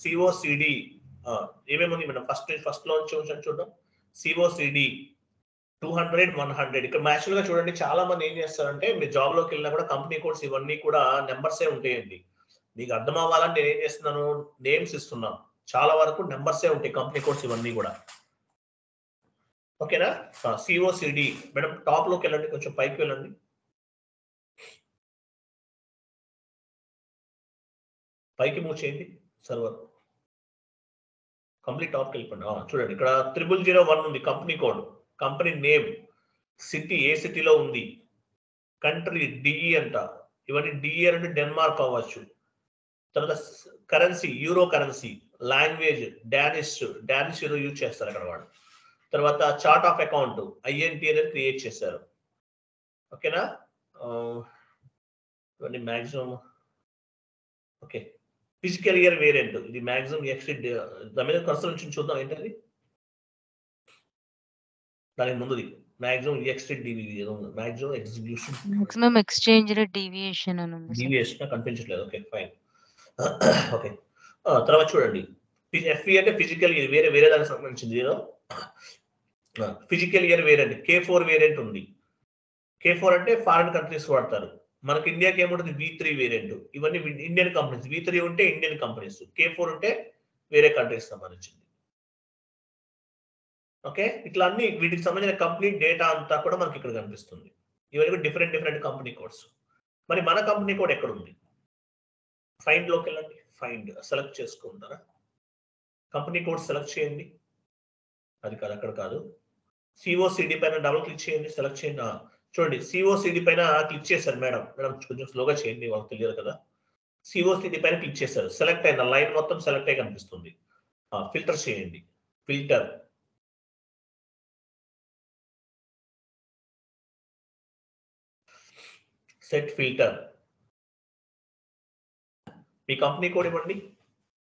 COCD ఏమేమి మనం ఫస్ట్ లో చూద్దాం. COCD 200, 100. ఇక్కడ మ్యాచువల్ గా చూడండి, చాలా మంది ఏం చేస్తారంటే మీరు జాబ్ లోకి వెళ్ళినా కూడా కంపెనీ కోడ్స్ ఇవన్నీ కూడా నెంబర్సే ఉంటాయండి. మీకు అర్థం అవ్వాలంటే నేను ఏం చేస్తున్నాను, నేమ్స్ ఇస్తున్నాను. చాలా వరకు నెంబర్సే ఉంటాయి కంపెనీ కోడ్స్ ఇవన్నీ కూడా. ఓకేనా? COCD మేడం టాప్ లోకి వెళ్ళండి, కొంచెం పైకి వెళ్ళండి. పైకి మూవ్ చేయండి సర్వర్. కంప్లీట్ టాప్కి వెళ్ళిపోండి. చూడండి ఇక్కడ 0001 ఉంది company code. Company name, city ఏ సిటీలో ఉంది, కంట్రీ డిఈ అంట. ఇవన్నీ డిఈ అంటే డెన్మార్క్ అవ్వచ్చు. తర్వాత currency euro currency, language Danish ఏదో యూజ్ చేస్తారు అక్కడ వాళ్ళు. తర్వాత చార్ట్ ఆఫ్ అకౌంట్ INT అనేది క్రియేట్ చేశారు. ఓకేనా? ఇవన్నీ maximum. Okay, physical year variant ఇది మ్యాక్సిమం ఎక్స్టెండ్. దాని మీద కర్సర్ నుంచి చూద్దాం ఏంటది. దానికి ముందుది maximum extend maximum execution maximum exchange rate deviation అని ఉంది. డీవియేషన్ కనిపించట్లేదు. Okay fine. ఓకే, తర్వాత చూడండి FE అంటే ఫిజికల్ ఇయర్, వేరే దానికి సంబంధించింది. Physical year variant K4 variant ఉంది. K4 అంటే ఫారిన్ కంట్రీస్ వాడతారు. మనకి ఇండియాకి ఏముంటుంది V3 వేరియంట్. ఇవన్నీ ఇండియన్ కంపెనీస్. V3 ఉంటే ఇండియన్ కంపెనీస్. K4 ఉంటే వేరే కంట్రీస్ సంబంధించింది. ఓకే, ఇట్లా అన్ని వీటికి సంబంధించిన కంప్లీట్ డేటా అంతా కూడా మనకి ఇక్కడ కనిపిస్తుంది. ఇవన్నీ డిఫరెంట్ కంపెనీ కోడ్స్. మరి మన కంపెనీ కోడ్ ఎక్కడ ఉంది? ఫైండ్ లోకి వెళ్ళండి. ఫైండ్ సెలెక్ట్ చేసుకుంటారా? కంపెనీ కోడ్ సెలెక్ట్ చేయండి. అది కాదు, అక్కడ కాదు. COCD పైన డబుల్ క్లిక్ చేయండి. సెలెక్ట్ చేయండి. చూడండి, COCD పైన క్లిక్ చేశారు మేడం. కొంచెం స్లోగా చేయండి, వాళ్ళకి తెలియదు కదా. COCD పైన క్లిక్ చేశారు. సెలెక్ట్ అయిన లైన్ మొత్తం సెలెక్ట్ అయి కనిపిస్తుంది. ఫిల్టర్ చేయండి. Filter set filter. మీ కంపెనీ కోడ్ ఇవ్వండి.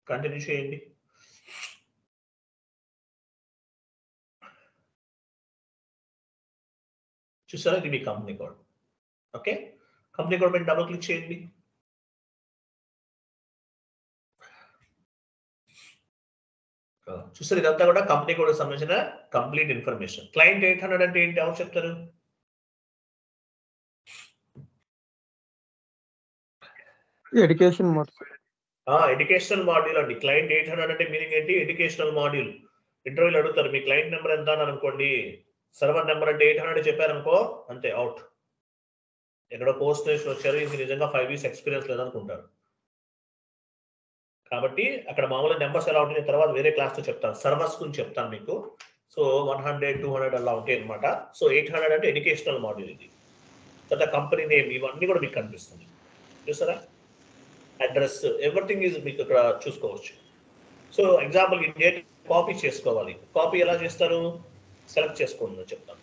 కంటిన్యూ చేయండి. చూసారా, ఇది మీ company code. Okay, company code పైన డబుల్ క్లిక్ చేయండి. చూసారు, ఇదంతా కూడా కంపెనీ కోడ్ సంబంధించిన కంప్లీట్ ఇన్ఫర్మేషన్. క్లయింట్ 800 అంటే ఏంటి, ఎవరు చెప్తారు? ఎడ్యుకేషన్ ఎడ్యుకేషనల్ మాడ్యూల్ అండి. క్లయింట్ 800 అంటే మీనింగ్ ఏంటి? Educational module. ఇంటర్వ్యూలు అడుగుతారు, మీ క్లయింట్ నెంబర్ ఎంత అని అనుకోండి. సర్వర్ నెంబర్ అంటే 800 చెప్పారనుకో, అంతే, అవుట్. ఎక్కడో పోస్ట్ చేసి వచ్చారు, ఇది నిజంగా 5 years ఎక్స్పీరియన్స్ లేదనుకుంటారు. కాబట్టి అక్కడ మామూలుగా నెంబర్స్ ఎలా ఉంటాయి తర్వాత వేరే క్లాస్తో చెప్తాను. సర్వర్స్ గురించి చెప్తాను మీకు. సో 100, 200 అలా ఉంటాయి అనమాట. సో 800 అంటే ఎడ్యుకేషనల్ మాడ్యూల్ ఇది. తర్వాత కంపెనీ నేమ్, ఇవన్నీ కూడా మీకు కనిపిస్తుంది. చూసారా, అడ్రస్, ఎవ్రీథింగ్ ఈజ్ మీకు ఇక్కడ చూసుకోవచ్చు. సో ఎగ్జాంపుల్ ఈ డేట్ కాపీ చేసుకోవాలి. కాపీ ఎలా చేస్తారు? సెలెక్ట్ చేసుకోండి చెప్తాను.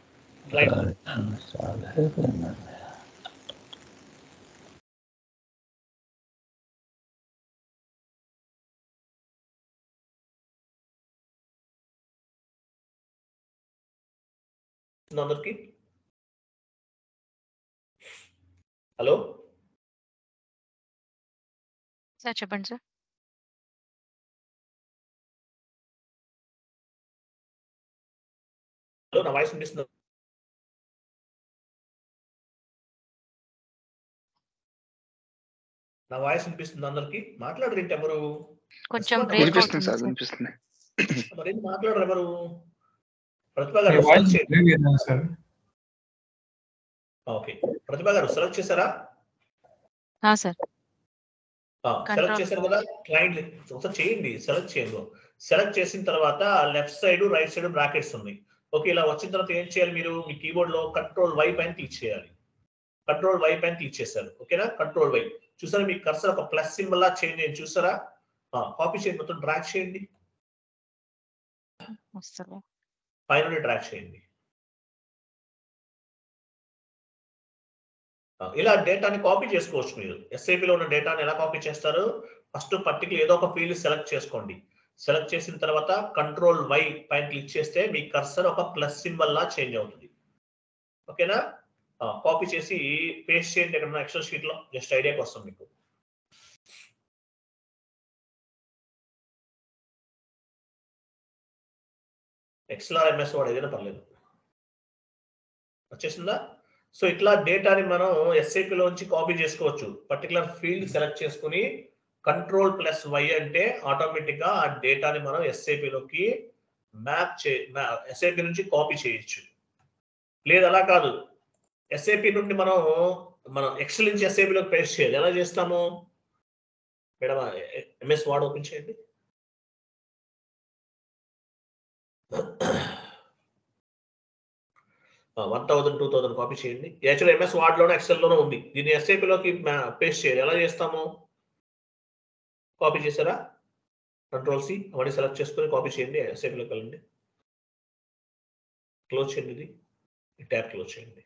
అందరికి హలో సార్, చెప్పండి సార్. హలో, నా వాయిస్ వినిపిస్తుంది? నా వాయిస్ వినిపిస్తుంది అందరికి? మాట్లాడరు ఏంటి ఎవరు? కొంచెం బ్రేక్ అవుతుంది సార్. మరి ఏంటి మాట్లాడరు ఎవరు? ప్రతిభా గారు ఓకే, ప్రతిభా గారు సెలెక్ట్ చేశారా? సార్, సెలెక్ట్ చేశారు కదా. క్లయింట్ ఒకసారి చేయండి, సెలెక్ట్ చేయండి. సెలెక్ట్ చేసిన తర్వాత left side right side brackets ఉన్నాయి. ఓకే, ఇలా వచ్చిన తర్వాత ఏం చేయాలి? మీరు మీ కీబోర్డ్ లో Ctrl+Y పైన క్లిక్ చేయాలి. Ctrl+Y పైన క్లిక్ చేశారు. ఓకేనా, Ctrl+Y. చూసారా, మీ కర్సర్ ఒక ప్లస్ సింబల్ లా చేంజ్ అయ్యింది. చూసారా? కాపీ చేయండి, మొత్తం డ్రాగ్ చేయండి. పైన డ్రాగ్ చేయండి. ఇలా డేటాని కాపీ చేసుకోవచ్చు మీరు. ఎస్ఐపిలో ఉన్న డేటాని ఎలా కాపీ చేస్తారు? ఫస్ట్ పర్టికులర్ ఏదో ఒక ఫీల్డ్ సెలెక్ట్ చేసుకోండి. సెలెక్ట్ చేసిన తర్వాత Ctrl+Y పైన క్లిక్ చేస్తే మీ కర్సర్ ఒక ప్లస్ సింబల్ లా చేంజ్ అవుతుంది. ఓకేనా? కాపీ చేసి పేస్ట్ చేయండి ఎక్కడ ఎక్సెల్ షీట్ లో. జస్ట్ ఐడియాకి వస్తుంది మీకు. ఎక్సెల్ ఆర్ MS వాడు ఏదైనా పర్లేదు. వచ్చేసిందా? సో ఇట్లా డేటాని మనం ఎస్ఐపిలోంచి కాపీ చేసుకోవచ్చు. పర్టికులర్ ఫీల్డ్ సెలెక్ట్ చేసుకుని Ctrl+Y అంటే ఆటోమేటిక్ గా ఆ డేటాని మనం ఎస్ఐపిలోకి ఎస్ఐపి నుంచి కాపీ చేయొచ్చు. లేదు అలా కాదు, ఎస్ఐపి నుండి మనం ఎక్సెల్ నుంచి ఎస్ఐపిలోకి పేస్ట్ చేయాలి. ఎలా చేస్తాము మేడం? MS వర్డ్ ఓపెన్ చేయండి. ఆ 1000, 2000 కాపీ చేయండి. యాక్చువల్ MS వర్డ్ లోనే ఎక్సెల్ లోనే ఉంది. దీన్ని ఎస్ఐపిలోకి పేస్ట్ చేయాలి. ఎలా చేస్తాము? కాపీ చేశారా? Ctrl+C అవన్నీ సెలెక్ట్ చేసుకొని కాపీ చేయండి. ఎస్ఐపిలోకి వెళ్ళండి. క్లోజ్ చేయండి. ఇది ట్యాబ్ క్లోజ్ చేయండి.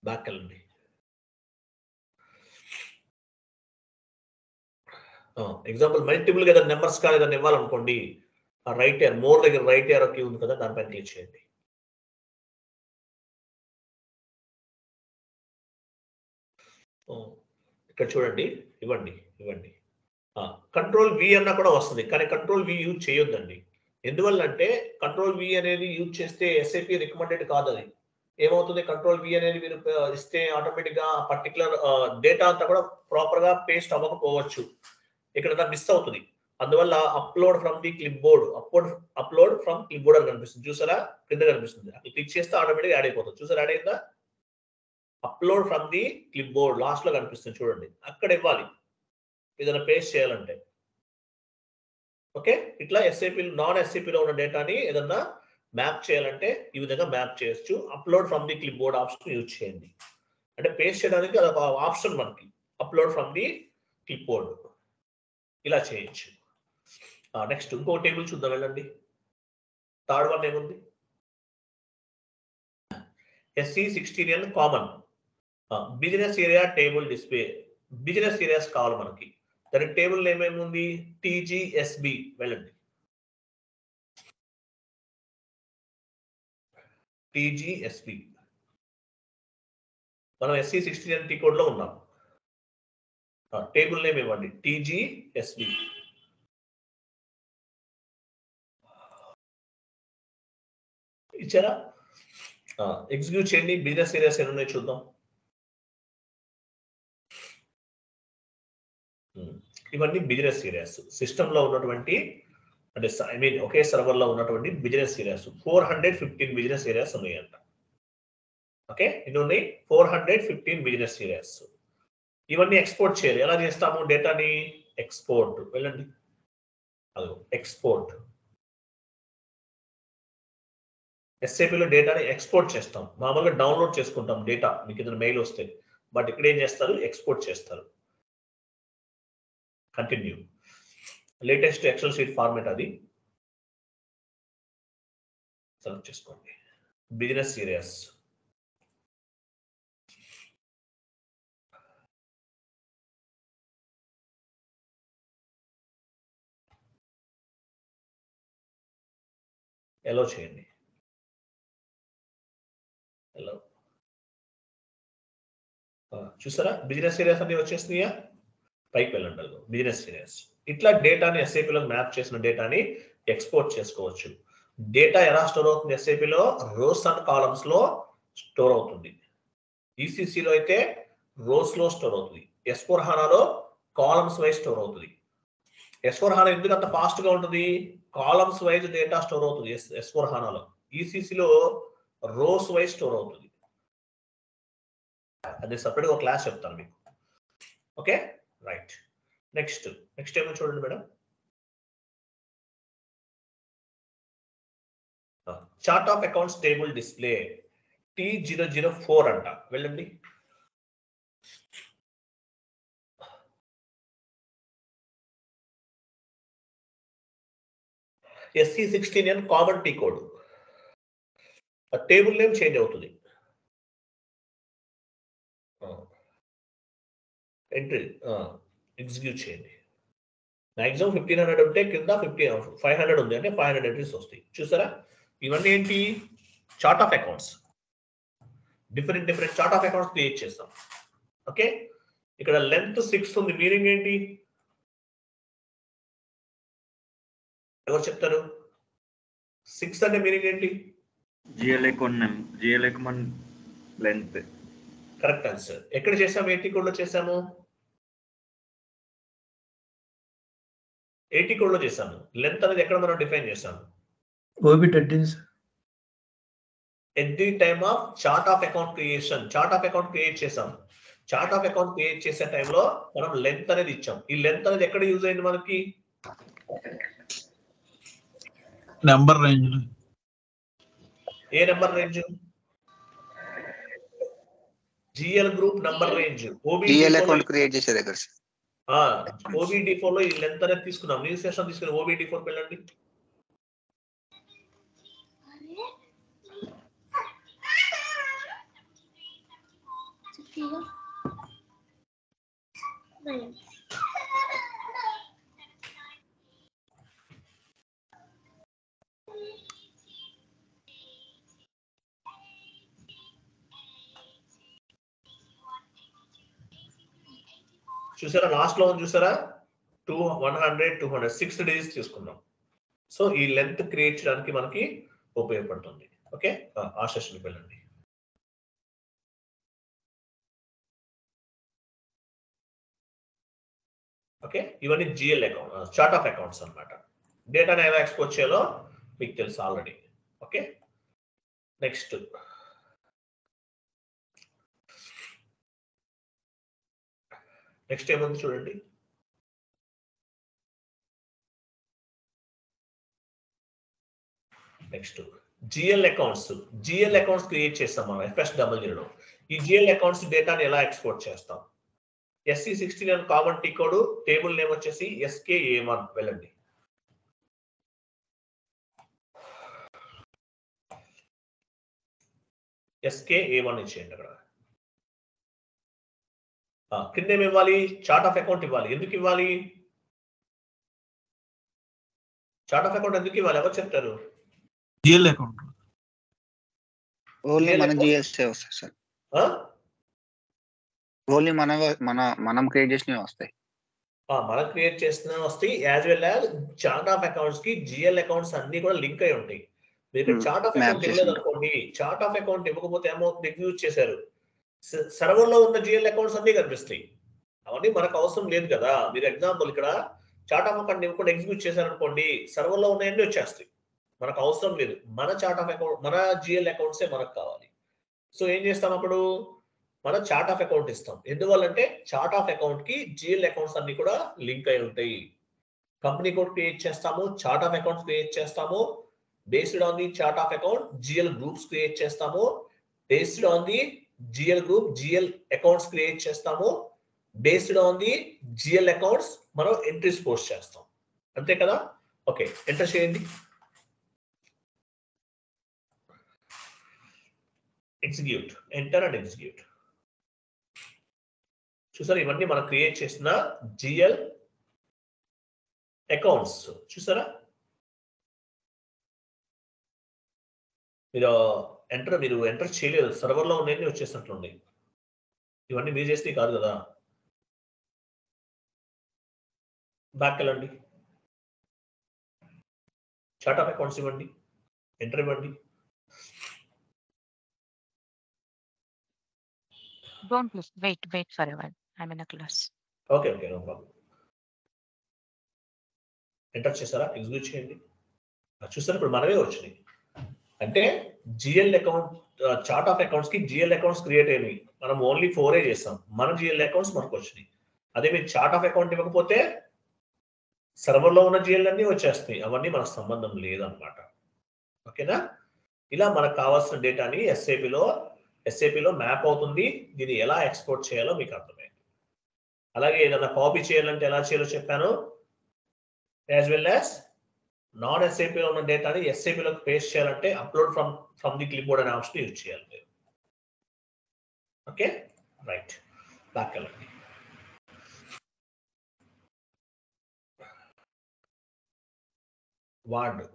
బ్యాక్ వెళ్ళండి. ఎగ్జాంపుల్ మల్టిపుల్ గా ఏదైనా నెంబర్స్ కానీ ఏదైనా ఇవ్వాలనుకోండి, ఆ రైట్ ఏర్ మోర్ దగ్గర రైట్ ఏర్ కీ ఉంది కదా, దానిపైన క్లిక్ చేయండి. ఇక్కడ చూడండి, ఇవ్వండి. Ctrl+V అన్నా కూడా వస్తుంది, కానీ Ctrl+V యూజ్ చేయొద్దండి. ఎందువల్ల అంటే కంట్రోల్ వి అనేది యూజ్ చేస్తే ఎస్ఏపి రికమెండెడ్ కాదు. అది ఏమవుతుంది, కంట్రోల్ వి అనేది మీరు ఇస్తే ఆటోమేటిక్ గా పర్టికులర్ డేటా అంతా కూడా ప్రాపర్ గా పేస్ట్ అవ్వకపోవచ్చు, ఇక్కడ మిస్ అవుతుంది. అందువల్ల upload from the clip board, upload from clip board అని కనిపిస్తుంది చూసారా, కింద కనిపిస్తుంది. అక్కడ క్లిక్ చేస్తే ఆటోమేటిక్ యాడ్ అయిపోతుంది. చూసారా యాడ్ అయిందా? Upload from the clip board last లో కనిపిస్తుంది చూడండి, అక్కడ ఇవ్వాలి ఏదైనా పేస్ట్ చేయాలంటే. ఓకే, ఇట్లా ఎస్ఏపి నాన్ ఎస్ఏపిలో ఉన్న డేటాని ఏదన్నా మ్యాప్ చేయాలంటే ఈ విధంగా మ్యాప్ చేయొచ్చు. Upload from the clip board option use చేయండి. అంటే పేస్ట్ చేయడానికి అదొక ఆప్షన్ మనకి, upload from the clip board ఇలా చేయొచ్చు. నెక్స్ట్ ఇంకో టేబుల్ చూద్దాం, వెళ్ళండి. థర్డ్ వన్ ఏముంది, SC16N common business area table display. Business areas కావాలి మనకి, దాని టేబుల్ ఏమేమి ఉంది, TGSB. వెళ్ళండి, TGSB. మనం SC16N కోడ్ లో ఉన్నాం. టేబుల్ నేమ్ ఇవ్వండి, TGSB. ఇచ్చారా? ఎగ్జిక్యూట్ చేయండి. బిజినెస్ ఏరియాస్ ఎన్ని ఉన్నాయి చూద్దాం. ఇవన్నీ బిజినెస్ ఏరియాస్ సిస్టమ్ లో ఉన్నటువంటి, అంటే ఐ మీన్ ఒకే సర్వర్ లో ఉన్నటువంటి బిజినెస్ ఏరియాస్ 415 బిజినెస్ ఏరియాస్ ఉన్నాయంట. ఓకే, ఇన్ని ఉన్నాయి 415 బిజినెస్ ఏరియాస్. ఇవన్నీ ఎక్స్పోర్ట్ చేయాలి. ఎలా చేస్తాము డేటాని? ఎక్స్పోర్ట్, వెళ్ళండి, అదో ఎక్స్పోర్ట్. ఎస్ఏపీలో డేటాని ఎక్స్పోర్ట్ చేస్తాం. మామూలుగా డౌన్లోడ్ చేసుకుంటాం డేటా, మీకు ఏదైనా మెయిల్ వస్తే. బట్ ఇక్కడ ఏం చేస్తారు, ఎక్స్పోర్ట్ చేస్తారు. Continue. Latest excel sheet format అది సెలెక్ట్ చేసుకోండి. బిజినెస్ ఏరియాస్, ఎలో చేయండి. ఎలో చూసారా, బిజినెస్ ఏరియాస్ అన్ని వచ్చేస్తున్నాయా? పైకి వెళ్ళండి, బిజినెస్ ఏరియాస్. ఇట్లా డేటాని ఎస్ఏపీలో మ్యాప్ చేసిన డేటాని ఎక్స్పోర్ట్ చేసుకోవచ్చు. డేటా ఎలా స్టోర్ అవుతుంది ఎస్ఏపీలో? రోస్ అండ్ కాలమ్స్ లో స్టోర్ అవుతుంది. ఈసీసీలో అయితే రోస్ లో స్టోర్ అవుతుంది. S/4HANAలో కాలమ్స్ వైజ్ స్టోర్ అవుతుంది. S/4HANA ఎందుకు అంత ఫాస్ట్ గా ఉంటుంది? కాలమ్స్ వైజ్ డేటా స్టోర్ అవుతుంది S/4HANAలో. ఈసీసీలో రోస్ వైజ్ స్టోర్ అవుతుంది. అది సపరేట్ ఒక క్లాస్ చెప్తాను మీకు. Okay, right. నెక్స్ట్ ఏమో చూడండి madam, chart of accounts table display T004 అంట. వెళ్ళండి, SC16N common T code. Table name change అవుతుంది. ఎంట్రీ ఎగ్జిక్యూట్ చేయండి. మాక్సిమం 1500 ఉంటే కింద 500 ఉంది అంటే 500 ఎంట్రీస్ వస్తాయి. చూసారా, ఇవన్నీ ఏంటి, chart of accounts. Different chart of accounts create చేస్తాం. ఓకే, ఇక్కడ లెంత్ 6 ఉంది. మీనింగ్ ఏంటి, ఎవరు చెప్తారు? 6 అంటే మీనింగ్ ఏంటి? GLA length. Correct answer. ఎక్కడ చేసాము? 80 కోడ్ లో చేసాము. 80 కోడ్ లో చేసాము. లెంత్ అనేది ఎక్కడ మనం డిఫైన్ చేసాము? At the time of chart of account creation. Chart of account create చేసాం. చార్ట్ ఆఫ్ అకౌంట్ క్రియేట్ చేసే టైంలో మనం లెంత్ అనేది ఇచ్చాం. ఈ లెంత్ అనేది ఎక్కడ యూజ్ అయింది మనకి? Number range. ఏ number range? GL group number range. GL account create చేసే దగ్గర OBD4 లో ఈ లెంత్ అనేది తీసుకున్నాం. న్యూ సెషన్ తీసుకుని OBD4 వెళ్ళండి. చూసారా, లాస్ట్ లో చూసారా, 100 200 6 డేస్ తీసుకున్నాం. సో ఈ లెంత్ క్రియేట్ చేయడానికి మనకి ఉపయోగపడుతుంది. ఓకే, ఆ సెషన్కి వెళ్ళండి. ఓకే, ఇవన్నీ GL account, chart of accounts అన్నమాట. డేటాను ఎలా ఎక్స్పోర్ట్ చేయాలో మీకు తెలుసు ఆల్రెడీ. ఓకే, నెక్స్ట్ ఏముంది చూడండి. నెక్స్ట్ జిఎల్ అకౌంట్స్ క్రియేట్ చేస్తాం మనం FS00. ఈ జిఎల్ అకౌంట్స్ డేటాని ఎలా ఎక్స్పోర్ట్ చేస్తాం? SC16 అని common T code, table name వచ్చేసి SKA1. వెళ్ళండి. SKA1 ఇచ్చేయండి అక్కడ. కింద ఏమి ఇవ్వాలి? చార్ట్ ఆఫ్ అకౌంట్ ఇవ్వాలి. ఎందుకు ఇవ్వాలి చార్ట్ ఆఫ్ అకౌంట్? ఎందుకు ఇవ్వాలి? ఎవరు చెప్తారు? జిఎల్ అకౌంట్ ఓన్లీ మన జిఎస్టీ వస్తాయి సార్. ఓన్లీ మనం క్రియేట్ చేసినవి వస్తాయి. మనం క్రియేట్ చేసిన వస్తాయి. As well as chart of accounts కి జిఎల్ అకౌంట్స్ అన్ని కూడా లింక్ అయి ఉంటాయి. మీరు చార్ట్ ఆఫ్ అకౌంట్ ఇవ్వలేదు అనుకోండి, చార్ట్ ఆఫ్ అకౌంట్ ఇవ్వకపోతే ఏమవుతుంది? ఎగ్జిక్యూట్ చేశారు, సర్వర్ లో ఉన్న జిఎల్ అకౌంట్స్ అన్ని కనిపిస్తాయి. అవన్నీ మనకు అవసరం లేదు కదా. మీరు ఎగ్జాంపుల్ ఇక్కడ చార్ట్ ఆఫ్ అకౌంట్ ఇవ్వకుండా ఎగ్జిక్యూట్ చేశారనుకోండి, సర్వర్ లో ఉన్నాయన్నీ వచ్చేస్తాయి, మనకు అవసరం లేదు. మన చార్ట్ ఆఫ్ అకౌంట్, మన జిఎల్ అకౌంట్సే మనకు కావాలి. సో ఏం చేస్తాం అప్పుడు? మనం చార్ట్ ఆఫ్ అకౌంట్ ఇస్తాం. ఎందువల్లంటే చార్ట్ ఆఫ్ అకౌంట్ కి జిఎల్ అకౌంట్స్ అన్ని కూడా లింక్ అయి ఉంటాయి. కంపెనీ కోడ్ క్రియేట్ చేస్తాము, చార్ట్ ఆఫ్ అకౌంట్స్ క్రియేట్ చేస్తాము. Based on the chart of account GL groups create చేస్తాము. Based on the GL group GL accounts create చేస్తాము. Based on the GL accounts మనం entries post చేస్తాం. అంతే కదా? Okay, enter చేయండి. Execute, enter and execute. చూసారా, ఇవన్నీ మనం క్రియేట్ చేసిన జిఎల్ అకౌంట్స్. చూసారా, మీరు ఎంటర్ చేయలేదు, సర్వర్ లో ఉన్నాయి వచ్చేసినట్లుంది. ఇవన్నీ మీరు చేస్తే కాదు కదా. బ్యాక్ వెళ్ళండి, చార్ట్ ఆఫ్ అకౌంట్స్ ఇవ్వండి, ఎంటర్ ఇవ్వండి. Don't please wait for a while. I'm in a class. Okay, no problem. Enter చేశారా? ఎగ్జిక్యూట్ చేయండి. చూసారా, ఇప్పుడు మనమే వచ్చినాయి. అంటే GL account, chart of accounts కి జిఎల్ అకౌంట్స్ క్రియేట్ అయినాయి. మనం ఓన్లీ 4 చేస్తాం, మన జిఎల్ అకౌంట్స్ మనకు వచ్చినాయి. అదే మీరు చార్ట్ ఆఫ్ అకౌంట్ ఇవ్వకపోతే సర్వర్ లో ఉన్న జిఎల్ అన్ని వచ్చేస్తాయి. అవన్నీ మనకు సంబంధం లేదన్నమాట. ఓకేనా? ఇలా మనకు కావాల్సిన డేటాని ఎస్ఏపిలో మ్యాప్ అవుతుంది. దీన్ని ఎలా ఎక్స్పోర్ట్ చేయాలో మీకు అర్థమైంది. అలాగే ఏదైనా కాపీ చేయాలంటే ఎలా చేయాలో చెప్పాను. యాజ్ వెల్ యాజ్ నాన్ ఎస్ఏపిలో ఉన్న డేటాని ఎస్ఏపిలోకి పేస్ట్ చేయాలంటే upload from the clip board అనే ఆప్షన్ యూజ్ చేయాలి మీరు. Okay, right. బ్యాక్ వెళ్ళండి.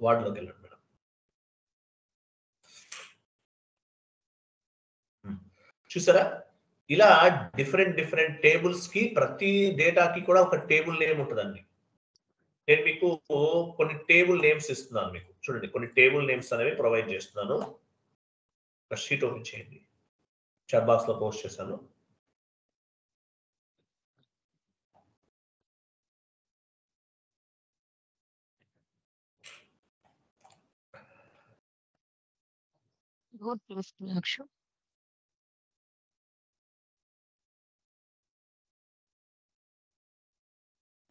వార్డ్లోకి వెళ్ళండి మేడం. చూసారా, ఇలా డిఫరెంట్ టేబుల్స్ కి, ప్రతి డేటాకి కూడా ఒక టేబుల్ నేమ్ ఉంటుందండి. నేను మీకు కొన్ని టేబుల్ నేమ్స్ ఇస్తున్నాను. మీకు చూడండి, కొన్ని టేబుల్ నేమ్స్ అనేవి ప్రొవైడ్ చేస్తున్నాను. షీట్ ఓపెన్ చేయండి, చాట్ బాక్స్ లో పోస్ట్ చేశాను. Go please, Akshu.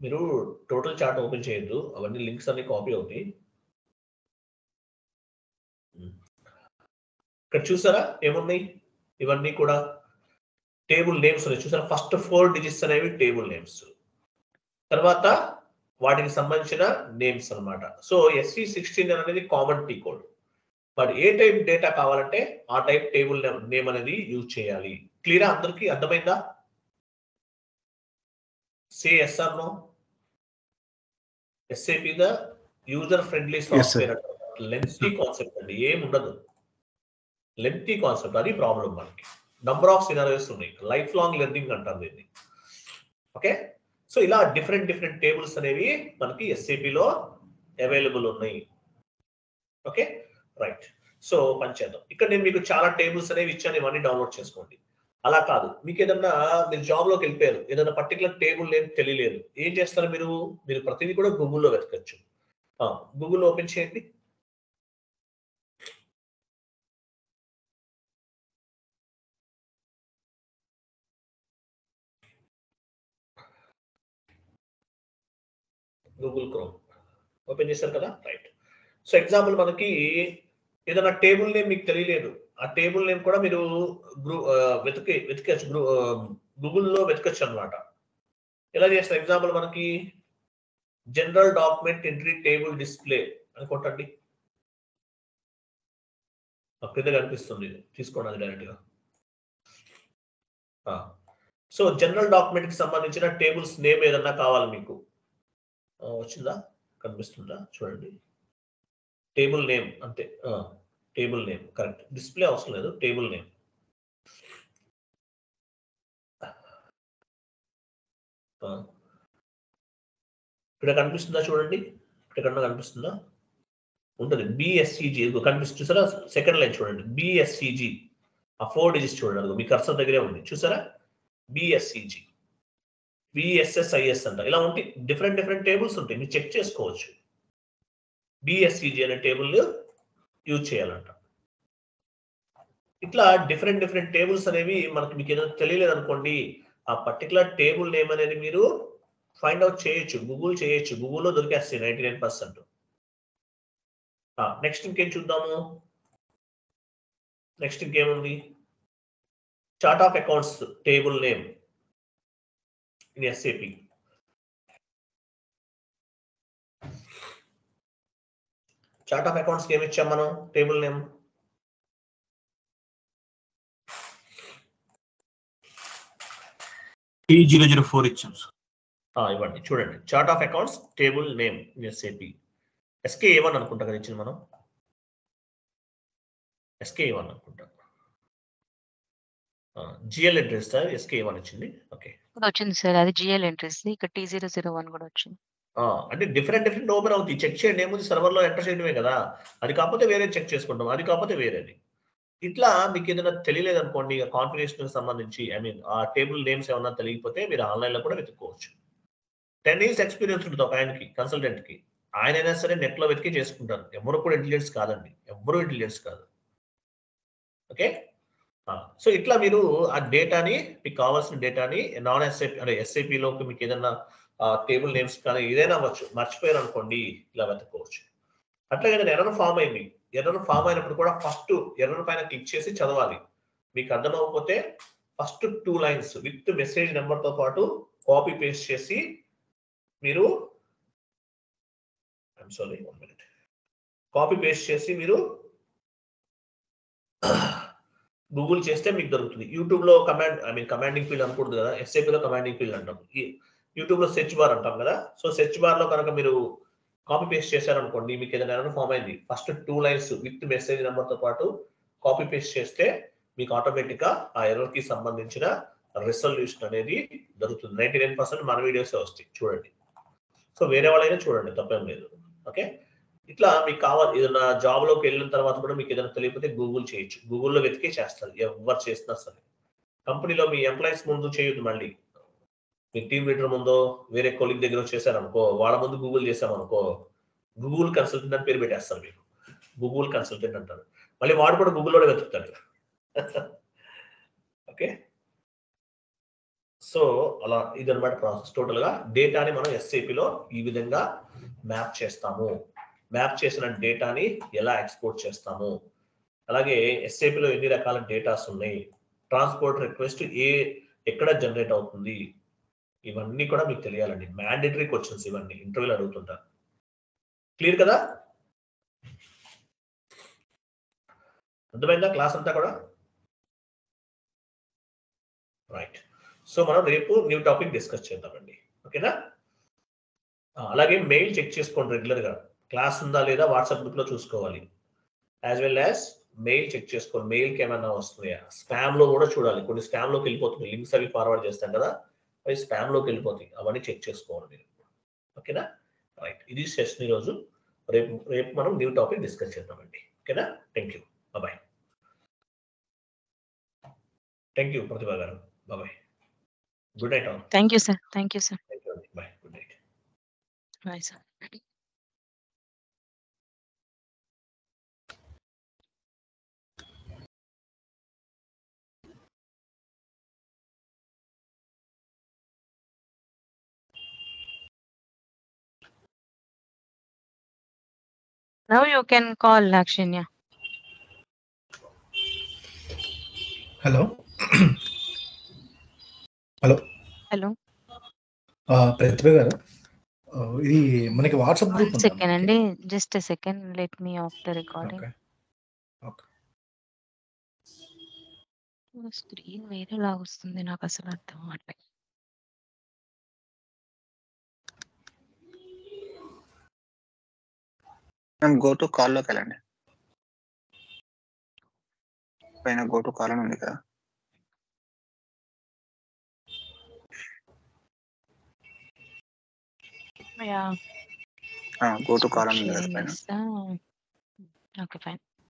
మీరు టోటల్ చార్ట్ ఓపెన్ చేయొద్దు, అవన్నీ లింక్స్ అన్ని కాపీ అవుతాయి. ఇక్కడ చూసారా ఏమున్నాయి? ఇవన్నీ కూడా టేబుల్ నేమ్స్ ఉన్నాయి. చూసారా, ఫస్ట్ 4 డిజిట్స్ అనేవి టేబుల్ నేమ్స్, తర్వాత వాటికి సంబంధించిన నేమ్స్ అన్నమాట. సో SC16 అనేది common T code. But A type data కావాలంటే ఆ టైప్ టేబుల్ నేమ్ అనేది యూజ్ చేయాలి. క్లియరా? అందరికీ అర్థమైందా? సే yes or no. SAP the user friendly software. Lengthy concept అండి, ఏముండదు. లెంతీ కాన్సెప్ట్, అది ప్రాబ్లం. మనకి నంబర్ ఆఫ్ సినారియోస్ ఉన్నాయి, లైఫ్ లాంగ్ లెర్నింగ్ అంటారు దీన్ని. ఓకే, సో ఇలా డిఫరెంట్ టేబుల్స్ అనేవి మనకి SAP లో అవైలబుల్ ఉన్నాయి. Okay right. సో పని చేద్దాం. ఇక్కడ నేను మీకు చాలా టేబుల్స్ అనేవి ఇచ్చాను, ఇవన్నీ డౌన్లోడ్ చేసుకోండి. అలా కాదు, మీకు ఏదన్నా మీరు జాబ్లోకి వెళ్ళిపోయారు, ఏదైనా పర్టికులర్ టేబుల్ నేమ్ తెలియలేదు, ఏం చేస్తారు మీరు ప్రతిదీ కూడా గూగుల్లో వెతకచ్చు. గూగుల్ ఓపెన్ చేయండి. గూగుల్ క్రోమ్ ఓపెన్ చేశారు కదా, రైట్. సో ఎగ్జాంపుల్ మనకి ఏదైనా టేబుల్ నేమ్ మీకు తెలియలేదు, ఆ టేబుల్ నేమ్ కూడా మీరు వెతకచ్చు, గూగుల్లో వెతకచ్చు అనమాట. ఎలా చేస్తారు? ఎగ్జాంపుల్ మనకి general document entry table display అని కొట్టండి, కింద కనిపిస్తుంది, తీసుకోండి అది డైరెక్ట్గా. సో జనరల్ డాక్యుమెంట్ కి సంబంధించిన టేబుల్స్ నేమ్ ఏదన్నా కావాలి మీకు, వచ్చిందా, కనిపిస్తుందా? చూడండి, టేబుల్ నేమ్ అంతే, టేబుల్ నేమ్ కరెక్ట్, డిస్ప్లే అవసరం లేదు, టేబుల్ నేమ్. ఇక్కడ కనిపిస్తుందా? చూడండి, ఇక్కడ కనిపిస్తుందా? ఉంటుంది, బిఎస్సిజి కనిపిస్తుంది చూసారా, సెకండ్ లైన్ చూడండి, బిఎస్సిజి, ఆ 4 డిజిట్స్ చూడండి, అది మీ కర్సర్ దగ్గరే ఉంది చూసారా, బిఎస్సిజి, బిఎస్ఎస్ఐఎస్ అంట. ఇలా ఉంటాయి, డిఫరెంట్ టేబుల్స్ ఉంటాయి, మీరు చెక్ చేసుకోవచ్చు. బిఎస్సిజి అనే టేబుల్ యూజ్ చేయాలంట. ఇట్లా డిఫరెంట్ టేబుల్స్ అనేవి మనకి మీకు ఏదైనా తెలియలేదు అనుకోండి, ఆ పర్టికులర్ టేబుల్ నేమ్ అనేది మీరు ఫైండ్ అవుట్ చేయొచ్చు, గూగుల్ చేయొచ్చు, గూగుల్లో దొరికేస్తాయి 99%. నెక్స్ట్ ఇంకేం చూద్దాము, నెక్స్ట్ ఇంకేముంది, chart of accounts table name in SAP. Chart of accounts కి ఏమి ఇచ్చాం మనం టేబుల్ నేమ్? T004 ఇచ్చాం సార్. ఇవ్వండి, చూడండి, chart of accounts table name in SAP. SKA1 అనుకుంటా కదా ఇచ్చింది మనం, SKA1 అనుకుంటా. GL ఎంట్రీస్ సార్, SKA1 వచ్చింది. ఓకే వచ్చింది సార్, అది GL ఎంట్రీస్, ఇక్కడ T001 కూడా వచ్చింది. అంటే డిఫరెంట్ ఓపెన్ అవుతాయి, చెక్ చేయండి, ఏముంది సర్వర్లో ఎంటర్ చేయడమే కదా, అది కాకపోతే వేరే చెక్ చేసుకుంటాం, అది కాకపోతే వేరేది. ఇట్లా మీకు ఏదైనా తెలియలేదు అనుకోండి, కాన్ఫిగరేషన్ సంబంధించి ఆ టేబుల్ నేమ్స్ ఏమన్నా తెలియకపోతే మీరు ఆన్లైన్లో కూడా వెతుక్కోవచ్చు. 10 years ఎక్స్పీరియన్స్ ఉంటుంది ఒక ఆయనకి, కన్సల్టెంట్కి, ఆయనైనా సరే నెట్లో వెతికి చేసుకుంటారు. ఎవరు కూడా ఇంటెలిజెన్స్ కాదండి, ఎవరు ఇంటెలిజెన్స్ కాదు. ఓకే సో ఇట్లా మీరు ఆ డేటాని, మీకు కావాల్సిన డేటాని నాన్ SAP అంటే SAPలోకి మీకు ఏదైనా టేబుల్ నేమ్స్ కానీ ఏదైనా అవ్వచ్చు, మర్చిపోయారు అనుకోండి, ఇలా వెతుక్కోవచ్చు. అట్లాగే ఎర్రర్ ఫామ్ అయింది, ఎర్రర్ ఫామ్ అయినప్పుడు కూడా ఫస్ట్ ఎర్రర్ పైన క్లిక్ చేసి చదవాలి. మీకు అర్థం అవ్వకపోతే ఫస్ట్ 2 lines విత్ మెసేజ్ నెంబర్తో పాటు కాపీ పేస్ట్ చేసి మీరు కాపీ పేస్ట్ చేసి మీరు గూగుల్ చేస్తే మీకు దొరుకుతుంది. యూట్యూబ్లో కమాండింగ్ ఫీల్డ్ అనకూడదు కదా, SAPలో కమాండింగ్ ఫీల్డ్ అంటాం, యూట్యూబ్లో సెర్చ్ బార్ అంటాం కదా. సో సెర్చ్ బార్లో కనుక మీరు కాపీ పేస్ట్ చేశారనుకోండి, మీకు ఏదైనా ఎర్రర్ ఫామ్ అయింది, ఫస్ట్ 2 lines విత్ మెసేజ్ నెంబర్తో పాటు కాపీ పేస్ట్ చేస్తే మీకు ఆటోమేటిక్గా ఆ ఎర్రర్కి సంబంధించిన రిజల్యూషన్ అనేది దొరుకుతుంది. 99% మన వీడియోసే వస్తాయి, చూడండి. సో వేరే వాళ్ళైనా చూడండి, తప్పేం లేదు. ఓకే ఇట్లా మీకు కావాలి, ఏదైనా జాబ్లోకి వెళ్ళిన తర్వాత కూడా మీకు ఏదైనా తెలియకపోతే గూగుల్ చేయొచ్చు, గూగుల్లో వెతికే చేస్తారు, ఎవరు చేసినా సరే. కంపెనీలో మీ ఎంప్లాయీస్ ముందు చేయొద్దు, మళ్ళీ మీ టీమ్ లీడర్ ముందో వేరే కొలీగ్ దగ్గర చేశారనుకో, వాళ్ళ ముందు గూగుల్ చేసామనుకో, గూగుల్ కన్సల్టెంట్ అని పేరు పెట్టేస్తారు మీకు, గూగుల్ కన్సల్టెంట్ అంటారు. మళ్ళీ వాడు కూడా గూగుల్లోనే వెతుకుతాడు. ఓకే సో అలా ఇదన్నమాట ప్రాసెస్. టోటల్గా డేటాని మనం SAPలో ఈ విధంగా మ్యాప్ చేస్తాము. మ్యాప్ చేసిన డేటాని ఎలా ఎక్స్పోర్ట్ చేస్తాము, అలాగే SAPలో ఎన్ని రకాల డేటాస్ ఉన్నాయి, ట్రాన్స్పోర్ట్ రిక్వెస్ట్ ఎక్కడ జనరేట్ అవుతుంది, ఇవన్నీ కూడా మీకు తెలియాలండి. మ్యాండేటరీ క్వశ్చన్స్ ఇవన్నీ ఇంటర్వ్యూలో అడుగుతుంటారు. క్లియర్ కదా? అర్థమైందా క్లాస్ అంతా కూడా? రైట్. సో మనం రేపు న్యూ టాపిక్ డిస్కస్ చేద్దామండి, ఓకేనా? అలాగే మెయిల్ చెక్ చేసుకోండి రెగ్యులర్గా, క్లాస్ ఉందా లేదా వాట్సాప్ గ్రూప్లో చూసుకోవాలి. As well as mail check చేసుకోండి, మెయిల్కి ఏమైనా వస్తున్నాయా, స్పామ్లో కూడా చూడాలి, కొన్ని స్పామ్లోకి వెళ్ళిపోతుంది, లింక్స్ అవి ఫార్వర్డ్ చేస్తాం కదా, అవి స్పామ్లోకి వెళ్ళిపోతాయి, అవన్నీ చెక్ చేసుకోవాలి మీరు, ఓకేనా? రైట్, ఇది సెషన్ ఈరోజు. రేపు రేపు మనం న్యూ టాపిక్ డిస్కస్ చేద్దామండి. ఓకేనా? Thank you. Bye. Thank you Pratibha గారు. Bye. Good night all. Thank you, sir. Thank you, sir. Thank you అండి. Bye. Good night. Bye, sir. Now you can call Lakshinya. Hello hello Hello. Pratibha గారు, ఇది మనకి WhatsApp group ఉందా Second, మనకి? and just a second. Let me off the recording. Okay okay. Screen వేరేలా వస్తుంది, నాకు అసలు అర్థం అవ్వట్లేదు. మేము గో టు కాల్లోకి వెళ్ళండి. పైన గో టు కాల్ అని ఉంది కదా. Yeah. గో టు కాల్ అని ఉంది కదా Sharing పైన. is the- Okay, fine.